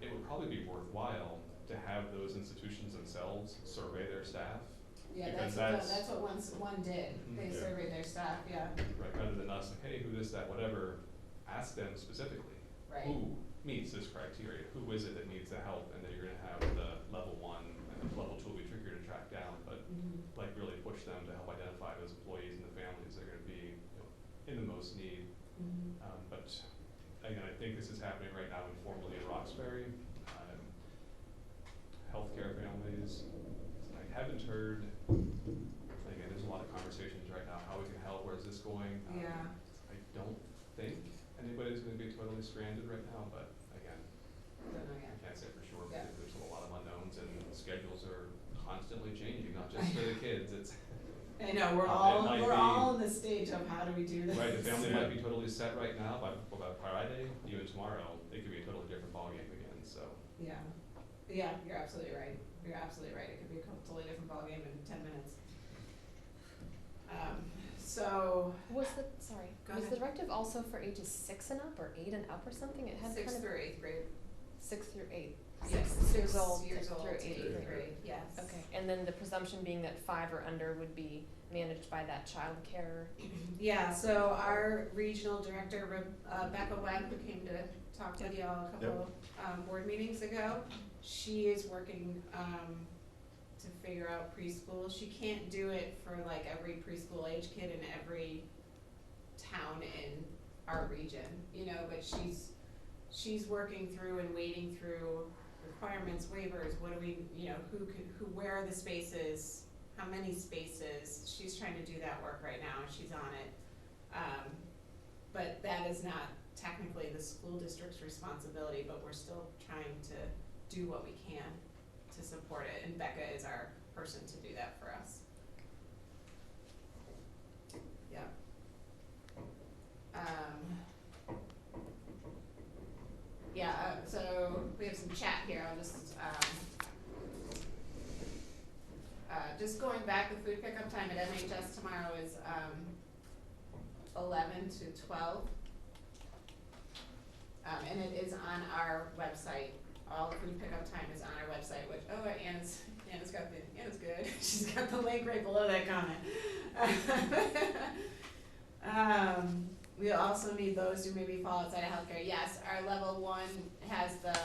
it would probably be worthwhile to have those institutions themselves survey their staff. Yeah, Because that's what one did. They Yeah. surveyed their staff, yeah. Right, rather than us, like, hey, who this, that, whatever, ask them specifically. Right. Who meets this criteria? Who is it that needs the help? And then you're gonna have the level 1 and the level 2 will be trickier to track down, but like really push them to help identify those employees and the families that are gonna be, you know, in the most need. But again, I think this is happening right now informally in Roxbury. Healthcare families, I haven't heard, again, there's a lot of conversations right now, how we can help, where's this going? Yeah. I don't think anybody's gonna be totally stranded right now, but again, Don't know I yet. can't say for sure Yeah. because there's a lot of unknowns and schedules are constantly changing, not just for the kids, it's. I know, we're It all might in the stage of how do we do this. Right, the family might be totally set right now, but by Friday, even tomorrow, it could be a totally different ballgame again, so. Yeah, you're absolutely right. You're absolutely right. It could be a totally different ballgame in 10 minutes. So, Was the, sorry, Go was ahead. the directive also for ages 6 and up or 8 and up or something? It had kind sixth of through eighth grade. 6 through 8. Yes, 6 years 6 old years through old to 8th eighth grade. grade, yes. Okay, and then the presumption being that 5 or under would be managed by that child care. Yeah, so our regional director, Becca Webb, who came to talk with y'all a couple, board meetings ago, she is working, to figure out preschool. She can't do it for like every preschool age kid in every town in our region, you know, but she's working through and wading through requirements, waivers, what do we, you know, where are the spaces, how many spaces, she's trying to do that work right now, she's on it. But that is not technically the school district's responsibility, but we're still trying to do what we can to support it, and Becca is our person to do that for us. Yeah. So we have some chat here, I'll just going back, the food pickup time at MHS tomorrow is 11 to 12. And it is on our website. All the food pickup time is on our website, which, Anna's good. She's got the link right below that comment. We also need those who maybe fall outside of healthcare. Yes, our level 1 has the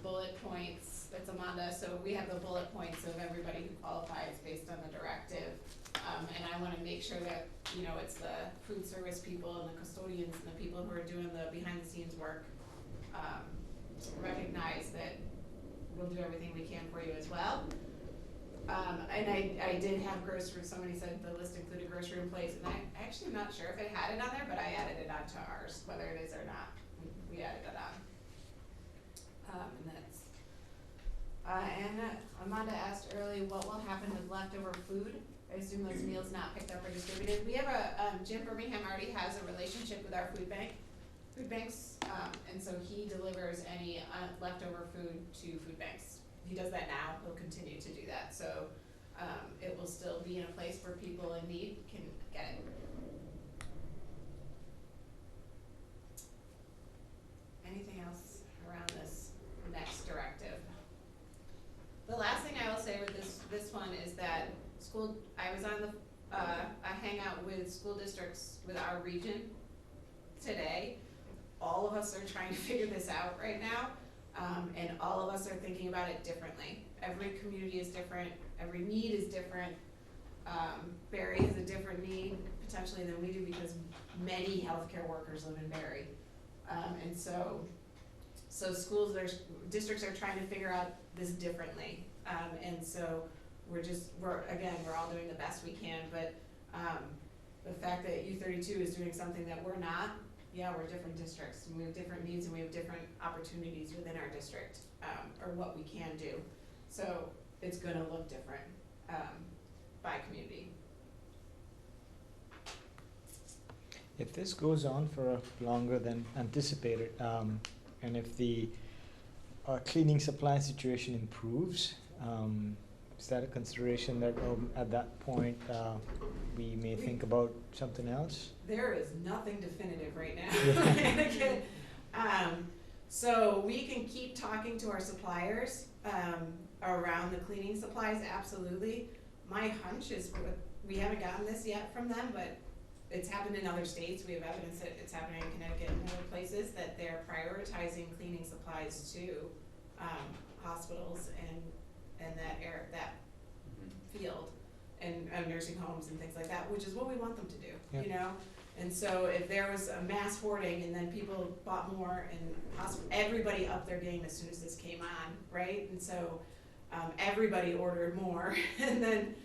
bullet points, that's Amanda, so we have the bullet points of everybody who qualifies based on the directive. And I wanna make sure that, you know, it's the food service people and the custodians and the people who are doing the behind the scenes work, recognize that we'll do everything we can for you as well. And I did have grocery, somebody said the list included grocery in place, and I actually am not sure if it had it on there, but I added it onto ours, whether it is or not, we added it on. And that's, and Amanda asked earlier, what will happen with leftover food? I assume those meals not picked up or distributed. We have Jim Birmingham already has a relationship with our food banks, and so he delivers any leftover food to food banks. He does that now, he'll continue to do that, so it will still be in a place where people in need can get it. Anything else around this next directive? The last thing I will say with this one is that I was on a hangout with school districts with our region today. All of us are trying to figure this out right now. And all of us are thinking about it differently. Every community is different, every need is different. Barry has a different need potentially than we do because many healthcare workers live in Barry. And so districts are trying to figure out this differently. And so we're all doing the best we can, but the fact that U32 is doing something that we're not, yeah, we're different districts, and we have different needs, and we have different opportunities within our district, or what we can do. So it's gonna look different by community. If this goes on for longer than anticipated, and if the cleaning supply situation improves, is that a consideration that at that point we may think about something else? There is nothing definitive right now. So we can keep talking to our suppliers around the cleaning supplies, absolutely. My hunch is, we haven't gotten this yet from them, but it's happened in other states. We have evidence that it's happening in Connecticut and other places, that they're prioritizing cleaning supplies to hospitals and that field, and nursing homes and things like that, which is what we want them to do, yeah. You know? And so if there was a mass hoarding and then people bought more and everybody upped their game as soon as this came on, right? And so everybody ordered more and then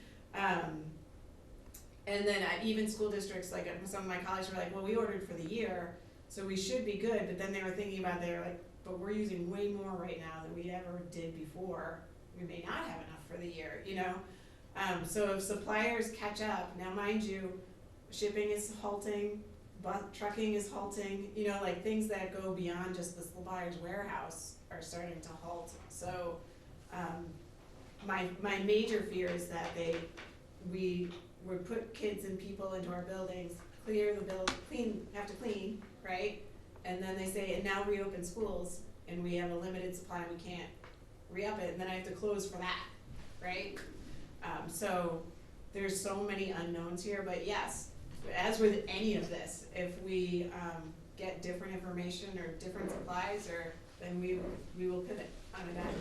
even school districts, like some of my colleagues were like, well, we ordered for the year, so we should be good, but then they were thinking about, they're like, but we're using way more right now than we ever did before. We may not have enough for the year, you know? So if suppliers catch up, now mind you, shipping is halting, trucking is halting, you know, like things that go beyond just the supplier's warehouse are starting to halt. So my major fear is that we we put kids and people into our buildings, have to clean, right? And then they say, and now reopen schools, and we have a limited supply, and we can't re-up it, and then I have to close for that, right? So there's so many unknowns here, but yes, as with any of this, if we get different information or different supplies, then we will pivot on a dime.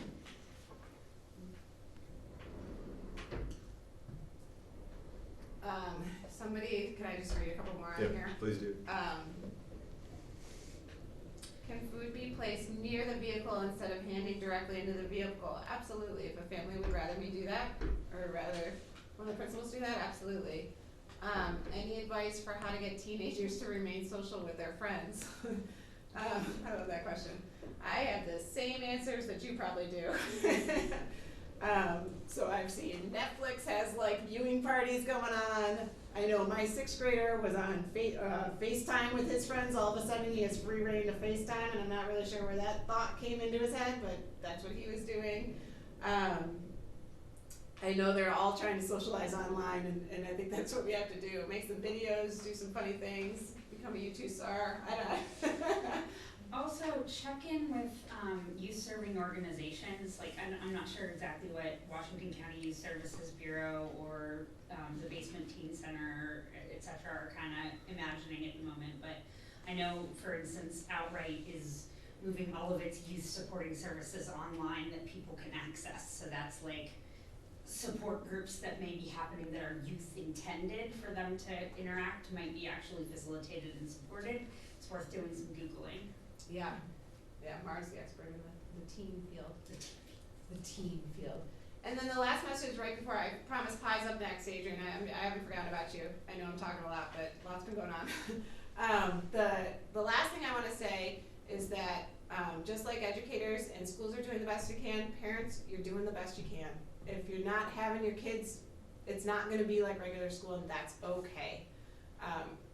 Can I just read a couple more on here? Please do. Can food be placed near the vehicle instead of handing directly into the vehicle? Absolutely. If a family would rather me do that, or rather one of the principals do that, absolutely. Any advice for how to get teenagers to remain social with their friends? I love that question. I have the same answers that you probably do. So I've seen Netflix has like viewing parties going on. I know my 6th grader was on FaceTime with his friends. All of a sudden he has free reign to FaceTime, and I'm not really sure where that thought came into his head, but that's what he was doing. I know they're all trying to socialize online, and I think that's what we have to do. Make some videos, do some funny things, become a YouTube star. I don't Also, check in with youth serving organizations. Like, I'm not sure exactly what Washington County Youth Services Bureau or the Basement Teen Center, et cetera, are kind of imagining at the moment. But I know, for instance, Outright is moving all of its youth supporting services online that people can access. So that's like support groups that may be happening that are youth intended for them to interact might be actually facilitated and supported. It's worth doing some Googling. Yeah, Mara's the expert in the teen field. The teen field. And then the last message right before I promise Pie's up next, Adrian. I haven't forgotten about you. I know I'm talking a lot, but lots been going on. The last thing I want to say is that just like educators and schools are doing the best you can, parents, you're doing the best you can. If you're not having your kids, it's not going to be like regular school, and that's okay.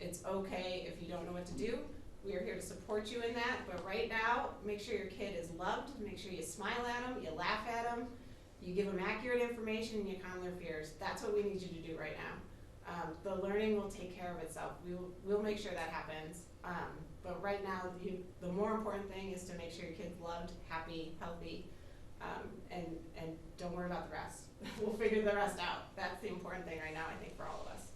It's okay if you don't know what to do. We are here to support you in that, but right now, make sure your kid is loved, make sure you smile at them, you laugh at them, you give them accurate information, and you calm their fears. That's what we need you to do right now. The learning will take care of itself. We'll make sure that happens. But right now, the more important thing is to make sure your kid's loved, happy, healthy, and don't worry about the rest. We'll figure the rest out. That's the important thing right now, I think, for all of us.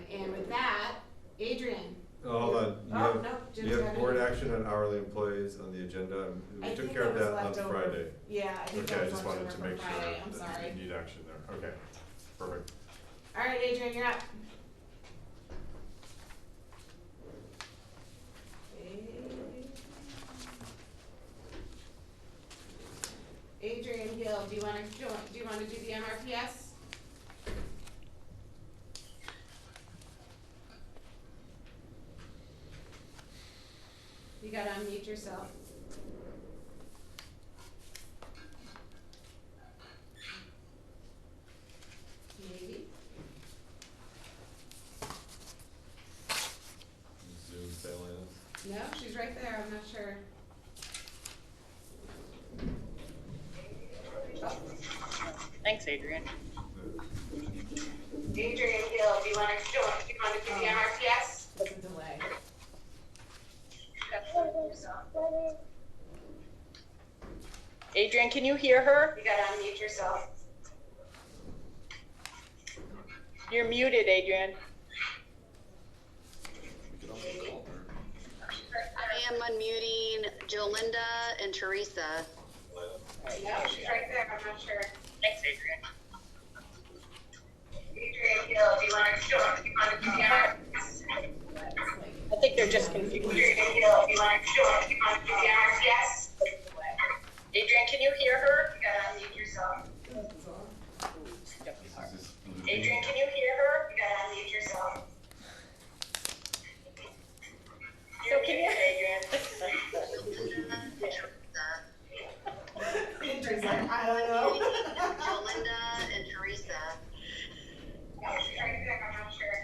And with that, Adrian. Oh, hold on. Jim's You got have it. board action on hourly employees on the agenda. We took care of that on Friday. Yeah, I think Okay, that I was just left wanted over to from make sure Friday. I'm that sorry. you need action there. Okay, perfect. All right, Adrian, you're up. Adrian Gill, do you want to do the MRPS? You gotta unmute yourself. Maybe. Zoom failing us. No, she's right there. I'm not sure. Thanks, Adrian. Adrian Hill, do you want to do the MRPS? There's a delay. Adrian, can you hear her? You gotta unmute yourself. You're muted, Adrian. We could also call her. I am unmuting Jolinda and Teresa. Yeah, she's right there. I'm not sure. Thanks, Adrian. Adrian Hill, do you want to do the MRPS? I think they're just confused. Adrian Hill, do you want to do the MRPS? Adrian, can you hear her? You gotta unmute yourself. Adrian, can you hear her? You gotta unmute yourself. So can you, Adrian? Adrian's like, I don't know. Jolinda and Teresa. She's right there. I'm not sure.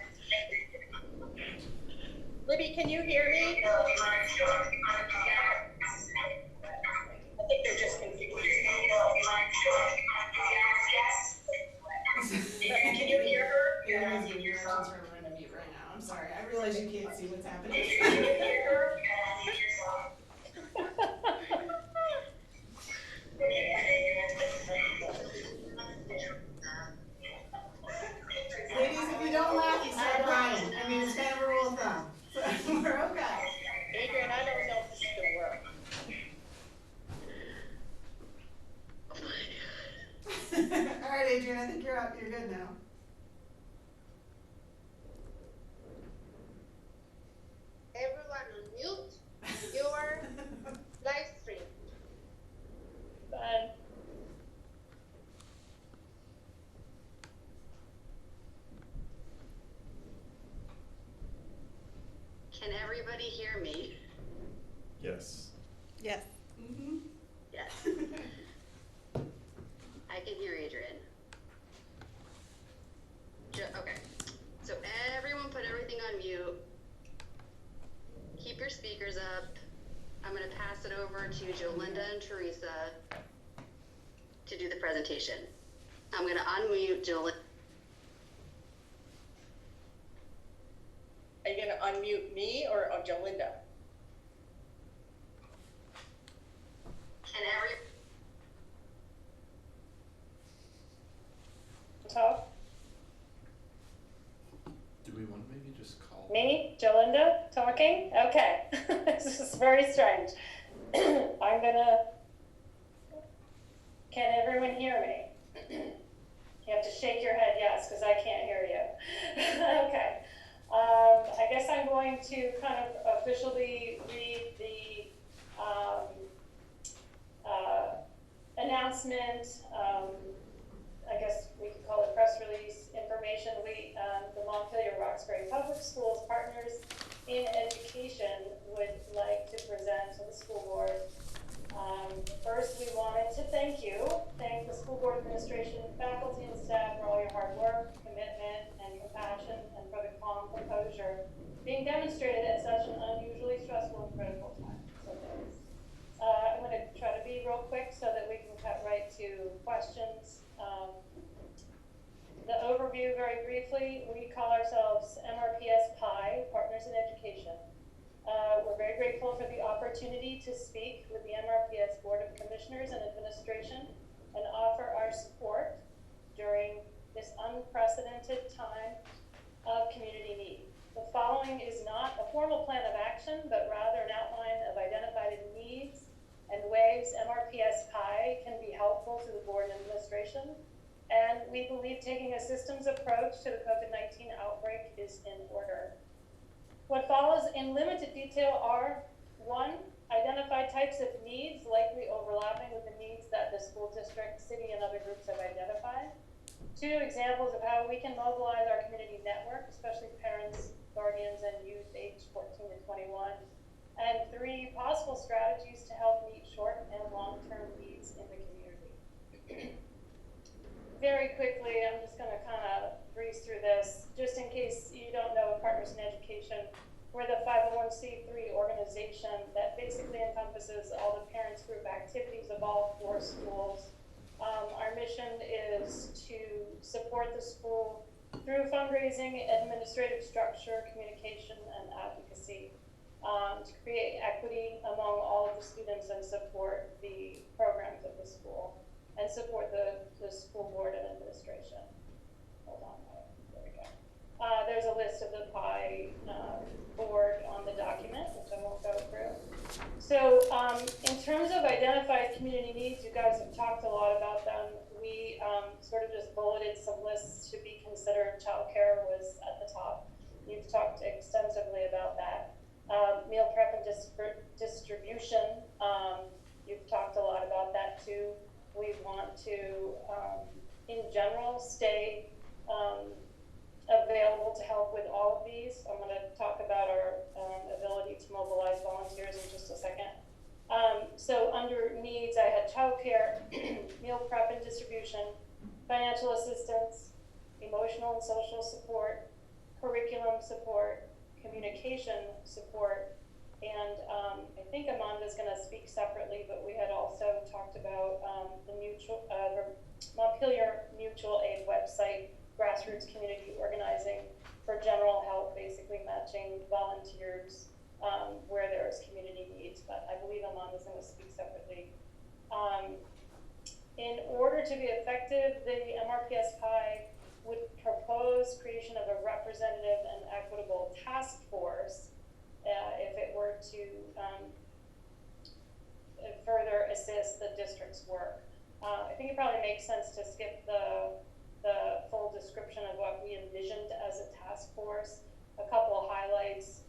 Libby, can you hear me? I think they're just confused. Adrian, I think you're up, you're good now. Everyone on mute your live stream. Bye. Can everybody hear me? Yes. Yes. Mm-hmm. Yes. I can hear Adrian. Okay. So everyone put everything on mute. Keep your speakers up. I'm going to pass it over to Jolinda and Teresa to do the presentation. I'm going to unmute Jolinda. Are you gonna unmute me or Jolinda? Can every Talk? Do we wanna maybe just call? Me, Jolinda, talking? Okay. This is very strange. I'm gonna, can everyone hear me? You have to shake your head yes, because I can't hear you. Okay. I guess I'm going to kind of officially read the announcement. I guess we could call it press release information. We, the Montpelier-Roxbury Public Schools partners in education would like to present to the school board. First, we wanted to thank the school board administration, faculty, and staff for all your hard work, commitment, and compassion, and for the calm composure being demonstrated at such an unusually stressful and critical time. So thanks. I'm going to try to be real quick so that we can cut right to questions. The overview, very briefly, we call ourselves MRPS PI, Partners in Education. We're very grateful for the opportunity to speak with the MRPS Board of Commissioners and Administration and offer our support during this unprecedented time of community need. The following is not a formal plan of action, but rather an outline of identified needs and ways MRPS PI can be helpful to the board and administration. And we believe taking a systems approach to the COVID-19 outbreak is in order. What follows in limited detail are: 1, identify types of needs likely overlapping with the needs that the school district, city, and other groups have identified. 2, examples of how we can mobilize our community network, especially parents, guardians, and youth aged 14 to 21. And 3, possible strategies to help meet short and long-term needs in the community. Very quickly, I'm just going to kind of breeze through this, just in case you don't know Partners in Education. We're the 501c3 organization that basically encompasses all the parents group activities of all 4 schools. Our mission is to support the school through fundraising, administrative structure, communication, and advocacy, to create equity among all of the students and support the programs of the school, and support the school board and administration. Hold on, there we go. There's a list of the PI board on the document, which I won't go through. So in terms of identified community needs, you guys have talked a lot about them. We sort of just bulleted some lists to be considered. Childcare was at the top. You've talked extensively about that. Meal prep and distribution, you've talked a lot about that too. We want to, in general, stay available to help with all of these. I'm going to talk about our ability to mobilize volunteers in just a second. So under needs, I had childcare, meal prep and distribution, financial assistance, emotional and social support, curriculum support, communication support, and I think Amanda's going to speak separately, but we had also talked about the Montpelier Mutual Aid website, grassroots community organizing for general help, basically matching volunteers where there is community needs, but I believe Amanda's going to speak separately. In order to be effective, the MRPS PI would propose creation of a representative and equitable task force if it were to further assist the district's work. I think it probably makes sense to skip the full description of what we envisioned as a task force. A couple of highlights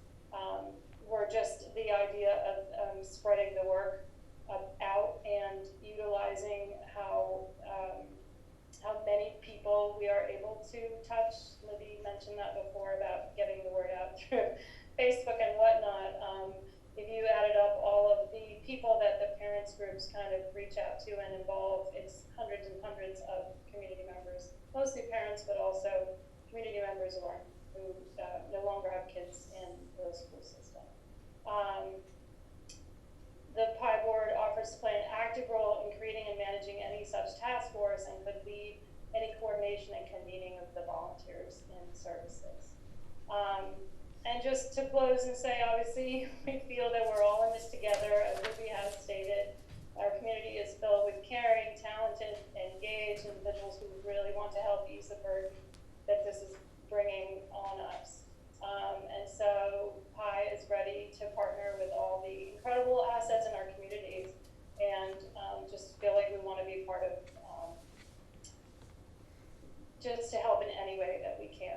were just the idea of spreading the work out and utilizing how many people we are able to touch. Libby mentioned that before about getting the word out through Facebook and whatnot. If you added up all of the people that the parents groups kind of reach out to and involve, it's hundreds and hundreds of community members, mostly parents, but also community members who no longer have kids in the school system. The PI board offers to play an active role in creating and managing any such task force and could lead any coordination and convening of the volunteers in services. And just to close and say, obviously, we feel that we're all in this together, as Libby has stated. Our community is filled with caring, talented, engaged individuals who really want to help ease the burden that this is bringing on us. And so PI is ready to partner with all the incredible assets in our communities and just feel like we want to be part of just to help in any way that we can.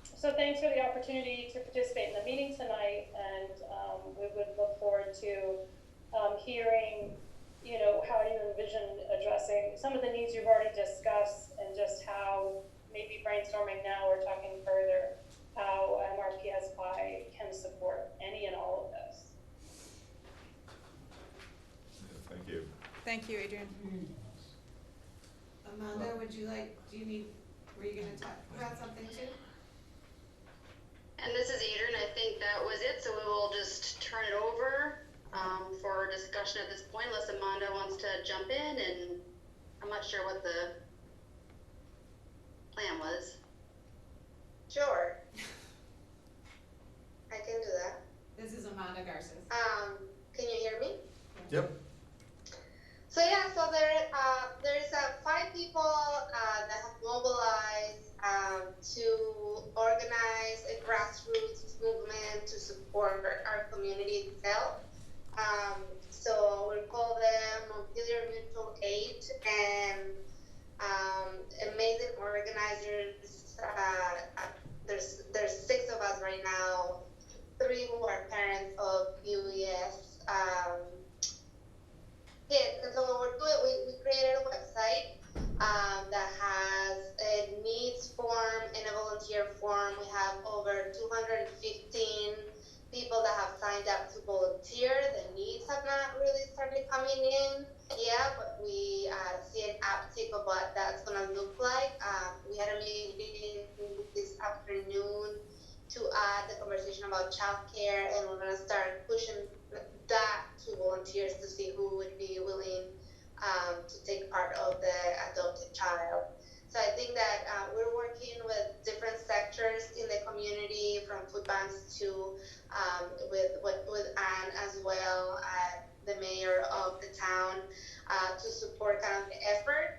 So thanks for the opportunity to participate in the meeting tonight, and we would look forward to hearing, how you envision addressing some of the needs you've already discussed, and just how, maybe brainstorming now or talking further, how MRPS PI can support any and all of this. Thank you. Thank you, Adrian. Amanda, were you gonna talk about something too? And this is Adrian. I think that was it, so we will just turn it over for discussion at this point, unless Amanda wants to jump in, and I'm not sure what the plan was. Sure. I can do that. This is Amanda Garces. Can you hear me? Yep. So yeah, so there's 5 people that have mobilized to organize a grassroots movement to support our community itself. So we call them Montpelier Mutual Aid, and amazing organizers. There's 6 of us right now, 3 who are parents of UES kids. And so what we're doing, we created a website that has a needs form and a volunteer form. We have over 215 people that have signed up to volunteer. The needs have not really started coming in yet, but we see an uptick of what that's going to look like. We had a meeting this afternoon to add the conversation about childcare, and we're going to start pushing that to volunteers to see who would be willing to take part of the adopted child. So I think that we're working with different sectors in the community, from food banks to with Anne as well, the mayor of the town, to support kind of the effort.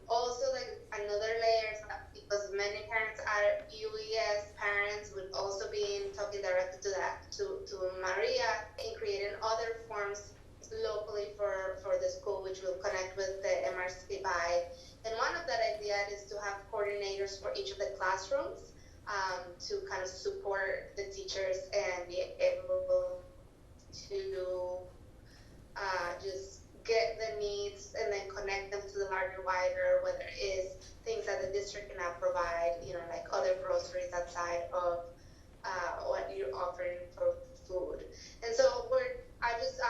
Also, like another layer, because many parents are UES parents, we've also been talking directly to Maria in creating other forms locally for the school, which will connect with the MRC by. And one of that idea is to have coordinators for each of the classrooms to kind of support the teachers and be able to just get the needs and then connect them to the larger, wider, whether it is things that the district cannot provide, like other groceries outside of what you're offering for food. And so I just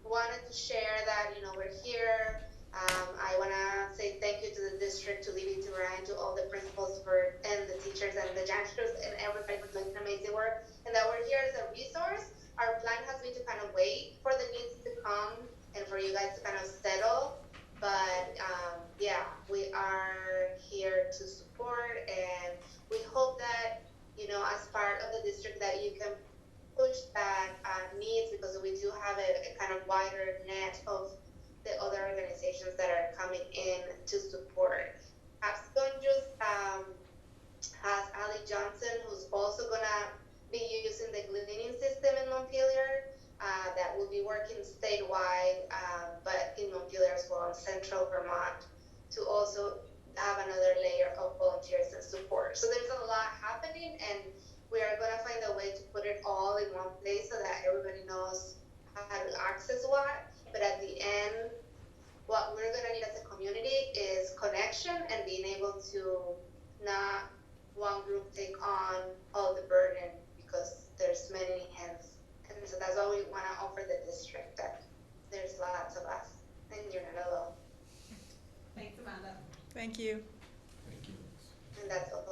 wanted to share that, we're here. I want to say thank you to the district, to Libby, to Ryan, to all the principals and the teachers and the janitors and everybody for doing amazing work, and that we're here as a resource. Our plan has been to kind of wait for the needs to come and for you guys to kind of settle. But we are here to support, and we hope that, as part of the district, that you can push back needs, because we do have a kind of wider net of the other organizations that are coming in to support. Abscon just has Ali Johnson, who's also going to be using the cleaning system in Montpelier, that will be working statewide, but in Montpelier as well. from Central Vermont to also have another layer of volunteers and support. So there's a lot happening, and we are going to find a way to put it all in one place so that everybody knows how to access what. But at the end, what we're going to need as a community is connection and being able to not one group take on all the burden because there's many hands. And so that's what we want to offer the district, that there's lots of us and you're not alone. Thanks, Amanda. Thank you. Thank you. And that's all.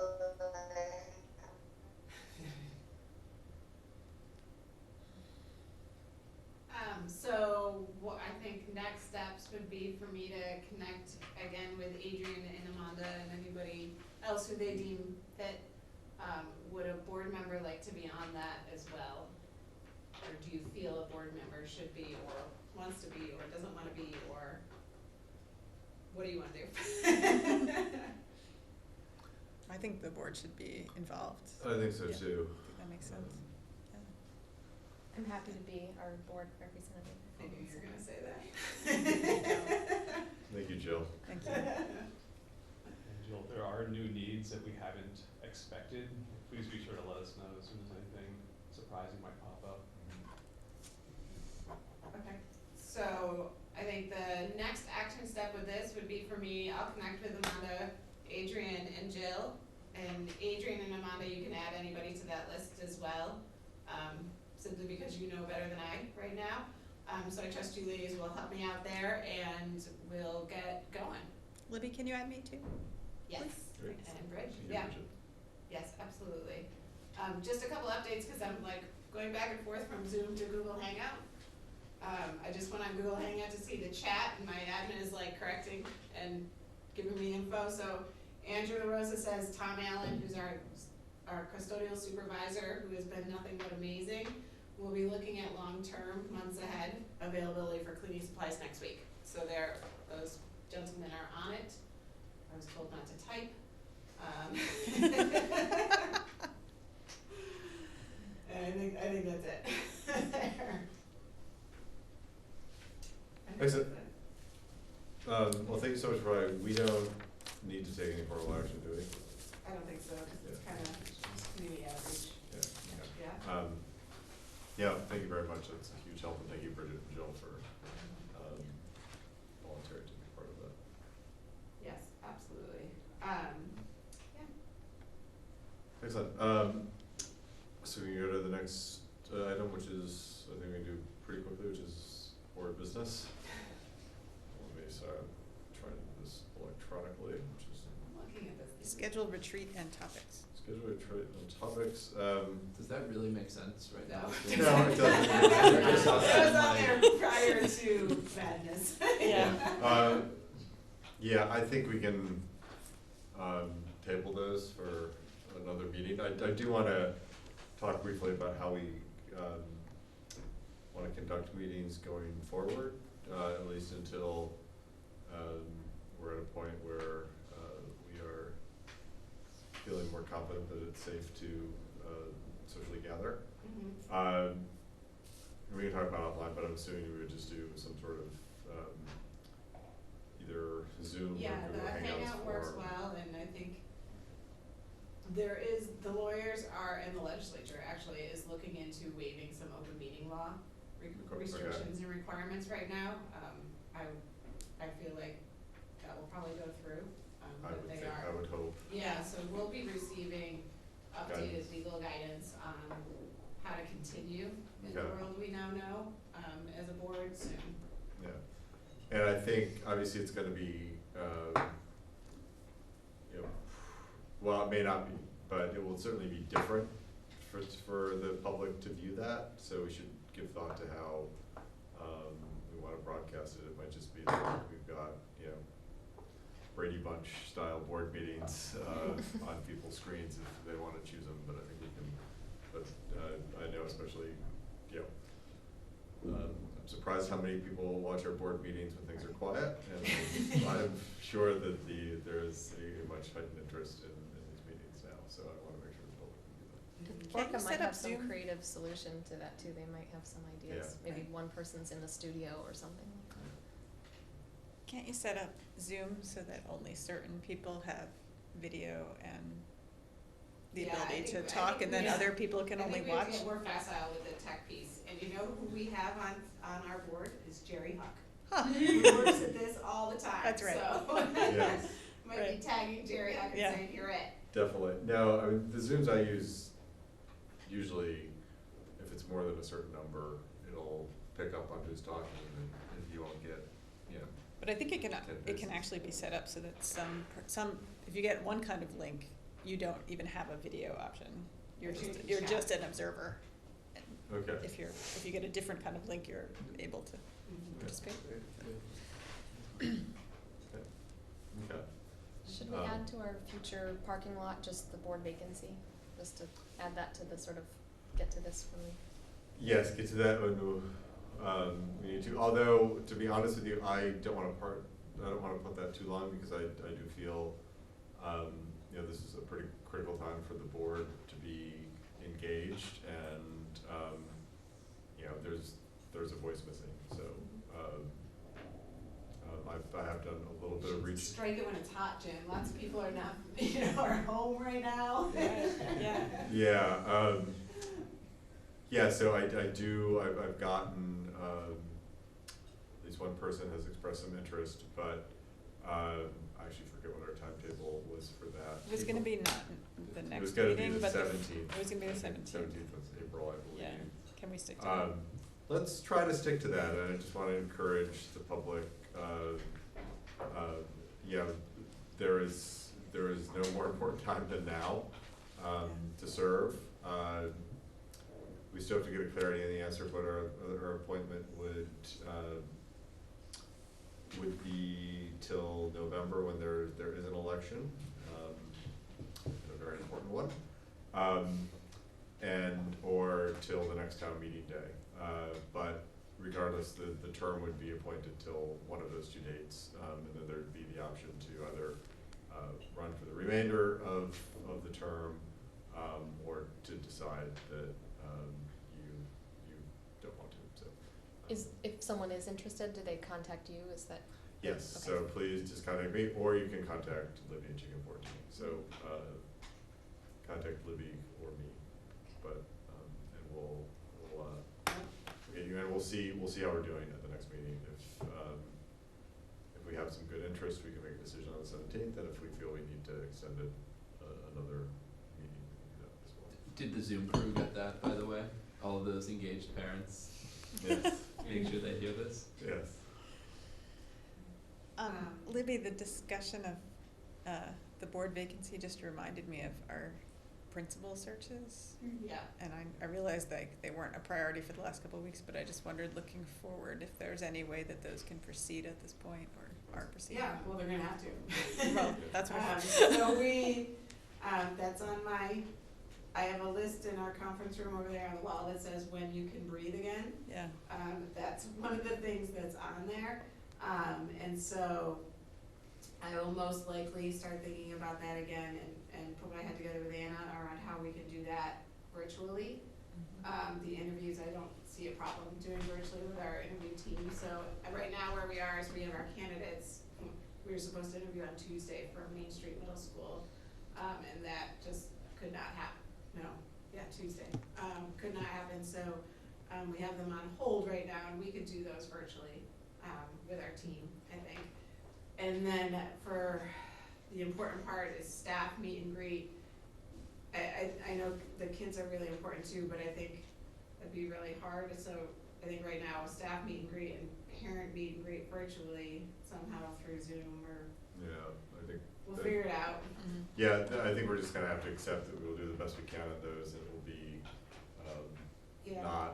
So what I think next steps would be for me to connect again with Adrian and Amanda and anybody else who they deem fit. Would a board member like to be on that as well? Or do you feel a board member should be, or wants to be, or doesn't want to be, or what do you want to do? I think the board should be involved. I think so Yeah. too. I think that makes sense. Yeah. I'm happy to be our board representative. I knew you were gonna say that. Thank you, Jill. Thank you. And Jill, if there are new needs that we haven't expected, please be sure to let us know as soon as anything surprising might pop up. Okay, so I think the next action step with this would be for me, I'll connect with Amanda, Adrian, and Jill. And Adrian and Amanda, you can add anybody to that list as well, simply because you know better than I right now. So I trust you ladies will help me out there and we'll get going. Libby, can you add me too? Yes, Great. and Bridge, Thank you, yeah. Bridget. Yes, absolutely. Just a couple updates, cause I'm like going back and forth from Zoom to Google Hangout. I just went on Google Hangout to see the chat and my admin is like correcting and giving me info. So Andrew LaRosa says Tom Allen, who's our custodial supervisor, who has been nothing but amazing, will be looking at long-term, months ahead, availability for cleaning supplies next week. So those gentlemen are on it. I was told not to type. And I think that's it. Excellent. Well, thank you so much, Brian. We don't need to take any formal action, do we? I don't think so, 'cause it's Yeah. kind of community outreach. Yeah. Yeah, thank you very much. That's a huge help, and thank you, Bridget and Jill, for volunteering to be part of that. Yes, absolutely. Yeah. Excellent. So we can go to the next item, which is, I think we can do pretty quickly, which is board business. Let me start trying to do this electronically, which is I'm looking at this. Scheduled retreat and topics. scheduled trade and topics. Does that really make sense right now? No, it doesn't. It was on there prior to madness. Yeah. Yeah, I think we can table those for another meeting. I do want to talk briefly about how we want to conduct meetings going forward, at least until we're at a point where we are feeling more confident that it's safe to socially gather. Mm-hmm. We can talk about offline, but I'm assuming we would just do some sort of either Zoom or Yeah, Google the Hangouts Hangout works for. well, and I think the lawyers are, and the legislature actually is looking into waiving some open meeting law restrictions and requirements right now. I feel like that will probably go through, I but would they think, are. I would hope. Yeah, so we'll be receiving updated Guidance. legal guidance on how to continue in the Okay. world we now know, as a board soon. Yeah, and I think obviously it's gonna be, you know, well, it may not be, but it will certainly be different for the public to view that, so we should give thought to how, we wanna broadcast it. It might just be that we've got, you know, Brady Bunch style board meetings, on people's screens if they wanna choose them, but I think we can, but, I know especially, you know, I'm surprised how many people watch our board meetings when things are quiet, and I'm sure that there is a much heightened interest in these meetings now, so I wanna make sure the public can do that. Can you Orca set might up have some Zoom? creative solution to that too, they might have some ideas, Yeah. maybe one person's in the studio or something. Can't you set up Zoom so that only certain people have video and the Yeah, I ability to think- I talk, think and then we- other people can I only think we have to watch? get more facile with the tech piece, and you know who we have on our board is Jerry Huck. Huh. He works at this all the time, That's right. so. Yes. Might Right. be tagging Jerry Huck and Yeah. saying, you're it. Definitely. No, I mean, the Zooms I use, usually, if it's more than a certain number, it'll pick up on who's talking, and you won't get, you know. But I think it can faces. actually be set up so that some, if you get one kind of link, you don't even have a video option. You're Or you just, can you're chat. just an observer. And Okay. if you get a different kind of link, you're able to Mhm. participate. Okay. Should we add to our future parking lot just the board vacancy, just to add that to the sort of, get to this when we. Yes, get to that when we need to, although, to be honest with you, I don't wanna put that too long, because I do feel, you know, this is a pretty critical time for the board to be engaged, and, you know, there's a voice missing, so, I have done a little bit of reach. Strike it when it's hot, Jim. Lots of people are not, are home right now. Yeah. Yeah, yeah, so I've gotten, at least one person has expressed some interest, but, I actually forget what our timetable was for that. It was gonna be not the It next was gonna be meeting, the but 17th. it was gonna be the 17th. 17th of April, I believe. Yeah, can we stick to that? Let's try to stick to that, and I just wanna encourage the public, yeah, there is no more important time than now, to serve. We still have to get a clarity on the answer of what our appointment would be till November, when there is an election, a very important one. Or till the next town meeting day. But regardless, the term would be appointed till one of those two dates, and then there'd be the option to either run for the remainder of the term, or to decide that you don't want to, so. If someone is interested, do they contact you, is that? Yes, so Okay. please just contact me, or you can contact Libby and Chicken 14. So, contact Libby or me, but, and we'll get you in, we'll see how we're doing at the next meeting. If we have some good interest, we can make a decision on the 17th, and if we feel we need to extend it another meeting, we can do that as well. Did the Zoom crew get that, by the way? All of those engaged parents? Yes, Make sure they hear this? yes. Libby, the discussion of the board vacancy just reminded me of our principal searches. Yeah. And I realized they weren't a priority for the last couple of weeks, but I just wondered, looking forward, if there's any way that those can proceed at this point, or are proceeding. Yeah, well, they're gonna have to. Well, that's what I thought. So we, that's on I have a list in our conference room over there on the wall that says when you can breathe again. Yeah. That's one of the things that's on there. And so I will most likely start thinking about that again and put my head together with Anna around how we can do that virtually. The interviews, I don't see a problem doing virtually with our interview team. So right now where we are is we have our candidates. We were supposed to interview on Tuesday for Main Street Middle School, and that just could not happen. Tuesday. Could not happen, so we have them on hold right now, and we could do those virtually with our team, I think. And then for the important part is staff meet and greet. I know the kids are really important too, but I think that'd be really hard, so I think right now staff meet and greet and parent meet and greet virtually somehow through Zoom, or Yeah, I think. we'll figure it out. Yeah, I think we're just gonna have to accept that we'll do the best we can on those, and it will be, Yeah.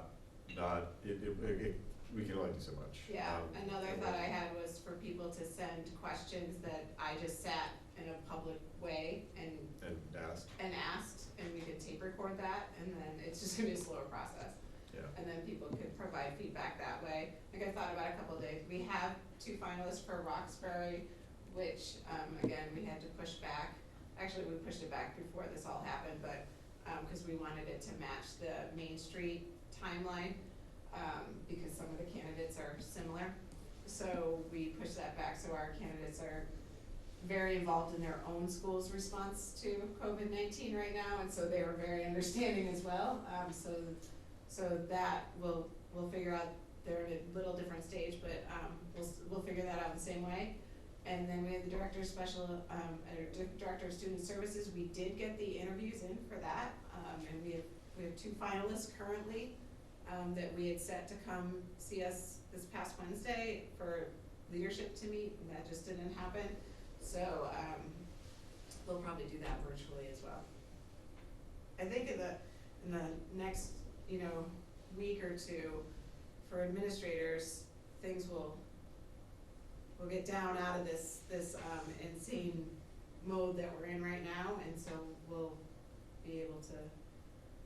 we can only do so much. Yeah, another thought I had was for people to send questions that I just sat in a public way and asked, and we could tape record that, and then it's just gonna be a slower process. yeah. And then people could provide feedback that way. Like I thought about a couple of days, we have 2 finalists for Roxbury, which, again, we had to push back. Actually, we pushed it back before this all happened, but, cause we wanted it to match the Main Street timeline, because some of the candidates are similar. so we pushed that back, so our candidates are very involved in their own school's response to COVID-19 right now, and so they were very understanding as well. So that we'll figure out, they're at a little different stage, but we'll figure that out the same way. And then we have the director of director of student services. We did get the interviews in for that, and we have 2 finalists currently that we had set to come see us this past Wednesday for leadership to meet, and that just didn't happen. So we'll probably do that virtually as well. I think in the next week or two, for administrators, things will get down out of this insane mode that we're in right now, and so we'll be able to,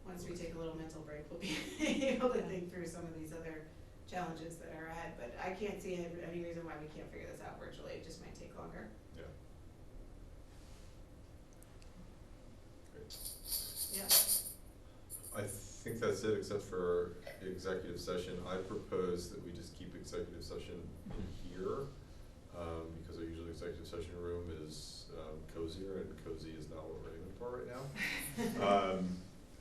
once we take a little mental break, we'll be able to think through some of these other challenges that are ahead. But I can't see any reason why we can't figure this out virtually. It just might take longer. Yeah. Great. Yeah. I think that's it, except for executive session. I propose that we just keep executive session in here, because our usual executive session room is cozier, and cozy is not what we're aiming for right now.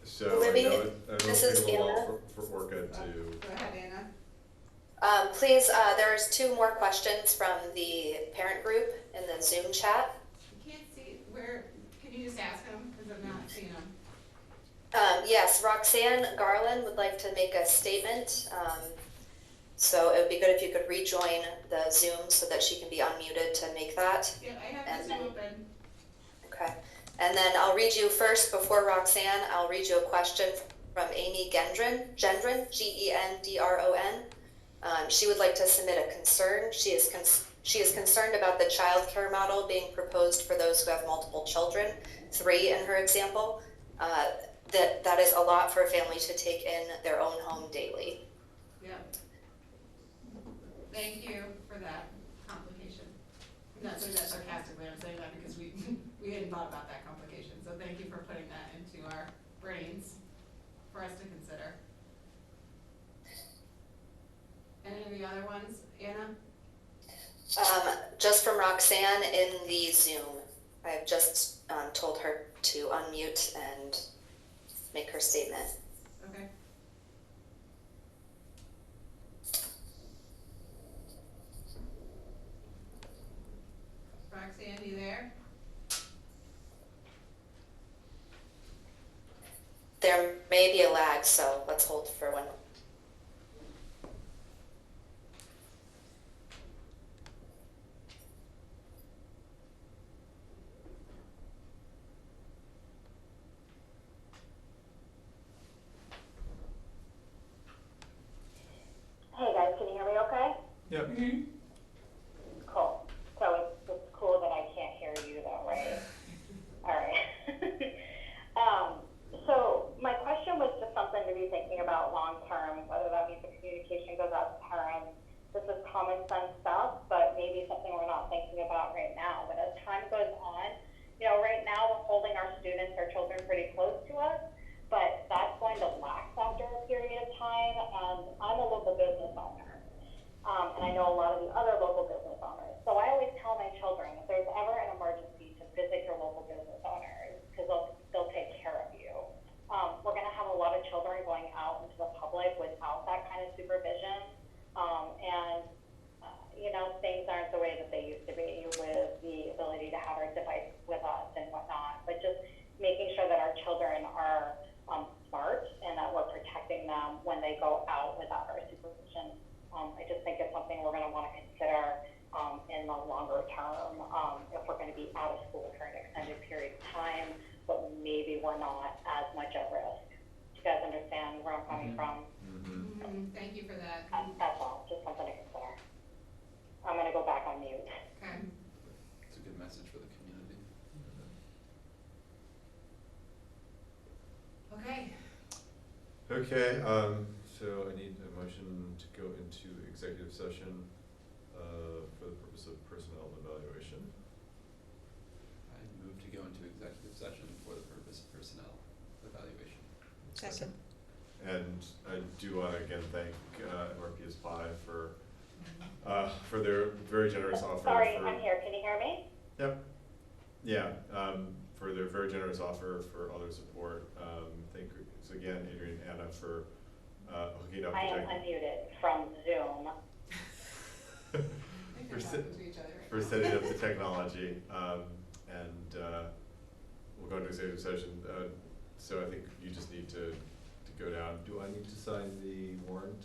So Libby, I know this it's is a little Anna. for Orca to. Go ahead, Anna. Please, there's 2 more questions from the parent group in the Zoom chat. I can't see where. Can you just ask them, because I'm not seeing them. Yes, Roxanne Garland would like to make a statement. So it would be good if you could rejoin the Zoom so that she can be unmuted to make that. Yeah, I have the Zoom open. Okay. And then I'll read you first, before Roxanne, I'll read you a question from Amy Gendron, Gendron. She would like to submit a concern. She is concerned about the child care model being proposed for those who have multiple children, 3 in her example. That is a lot for a family to take in their own home daily. Yeah. Thank you for that complication. I'm not saying that sarcastically, I'm saying that because we hadn't thought about that complication. So thank you for putting that into our brains for us to consider. Any of the other ones, Anna? Just from Roxanne in the Zoom. I've just told her to unmute and make her statement. Okay. Roxanne, you there? There may be a lag, so let's hold for one. Hey guys, can you hear me okay? Yep. Mm-hmm. Cool. So it's cool that I can't hear you though, right? All right. So my question was just something to be thinking about long term, whether that means the communication goes out to parents. This is common sense stuff, but maybe something we're not thinking about right now. But as time goes on, right now we're holding our students, our children pretty close to us, but that's going to lax after a period of time. And I'm a local business owner. And I know a lot of the other local business owners. So I always tell my children, if there's ever an emergency, to visit your local business owners, because they'll take care of you. We're going to have a lot of children going out into the public without that kind of supervision. Things aren't the way that they used to be with the ability to have our device with us and whatnot. But just making sure that our children are smart and that we're protecting them when they go out without our supervision. I just think it's something we're going to want to consider in the longer term if we're going to be out of school for an extended period of time, but maybe we're not as much at risk. Do you guys understand where I'm coming from? Mm-hmm. Thank you for that. That's all, just something to consider. I'm going to go back on mute. Okay. It's a good message for the community. Okay. Okay, so I need a motion to go into executive session for the purpose of personnel evaluation. I move to go into executive session for the purpose of personnel evaluation. Second. And I do want to again thank MRPS 5 for for their very generous offer. Sorry, I'm here. Can you hear me? Yep. Yeah, for their very generous offer for other support. Thanks again, Adrian and Anna, for hooking up. I am unmuted from Zoom. For setting up the technology, and we'll go into executive session. So I think you just need to go down. Do I need to sign the warrant?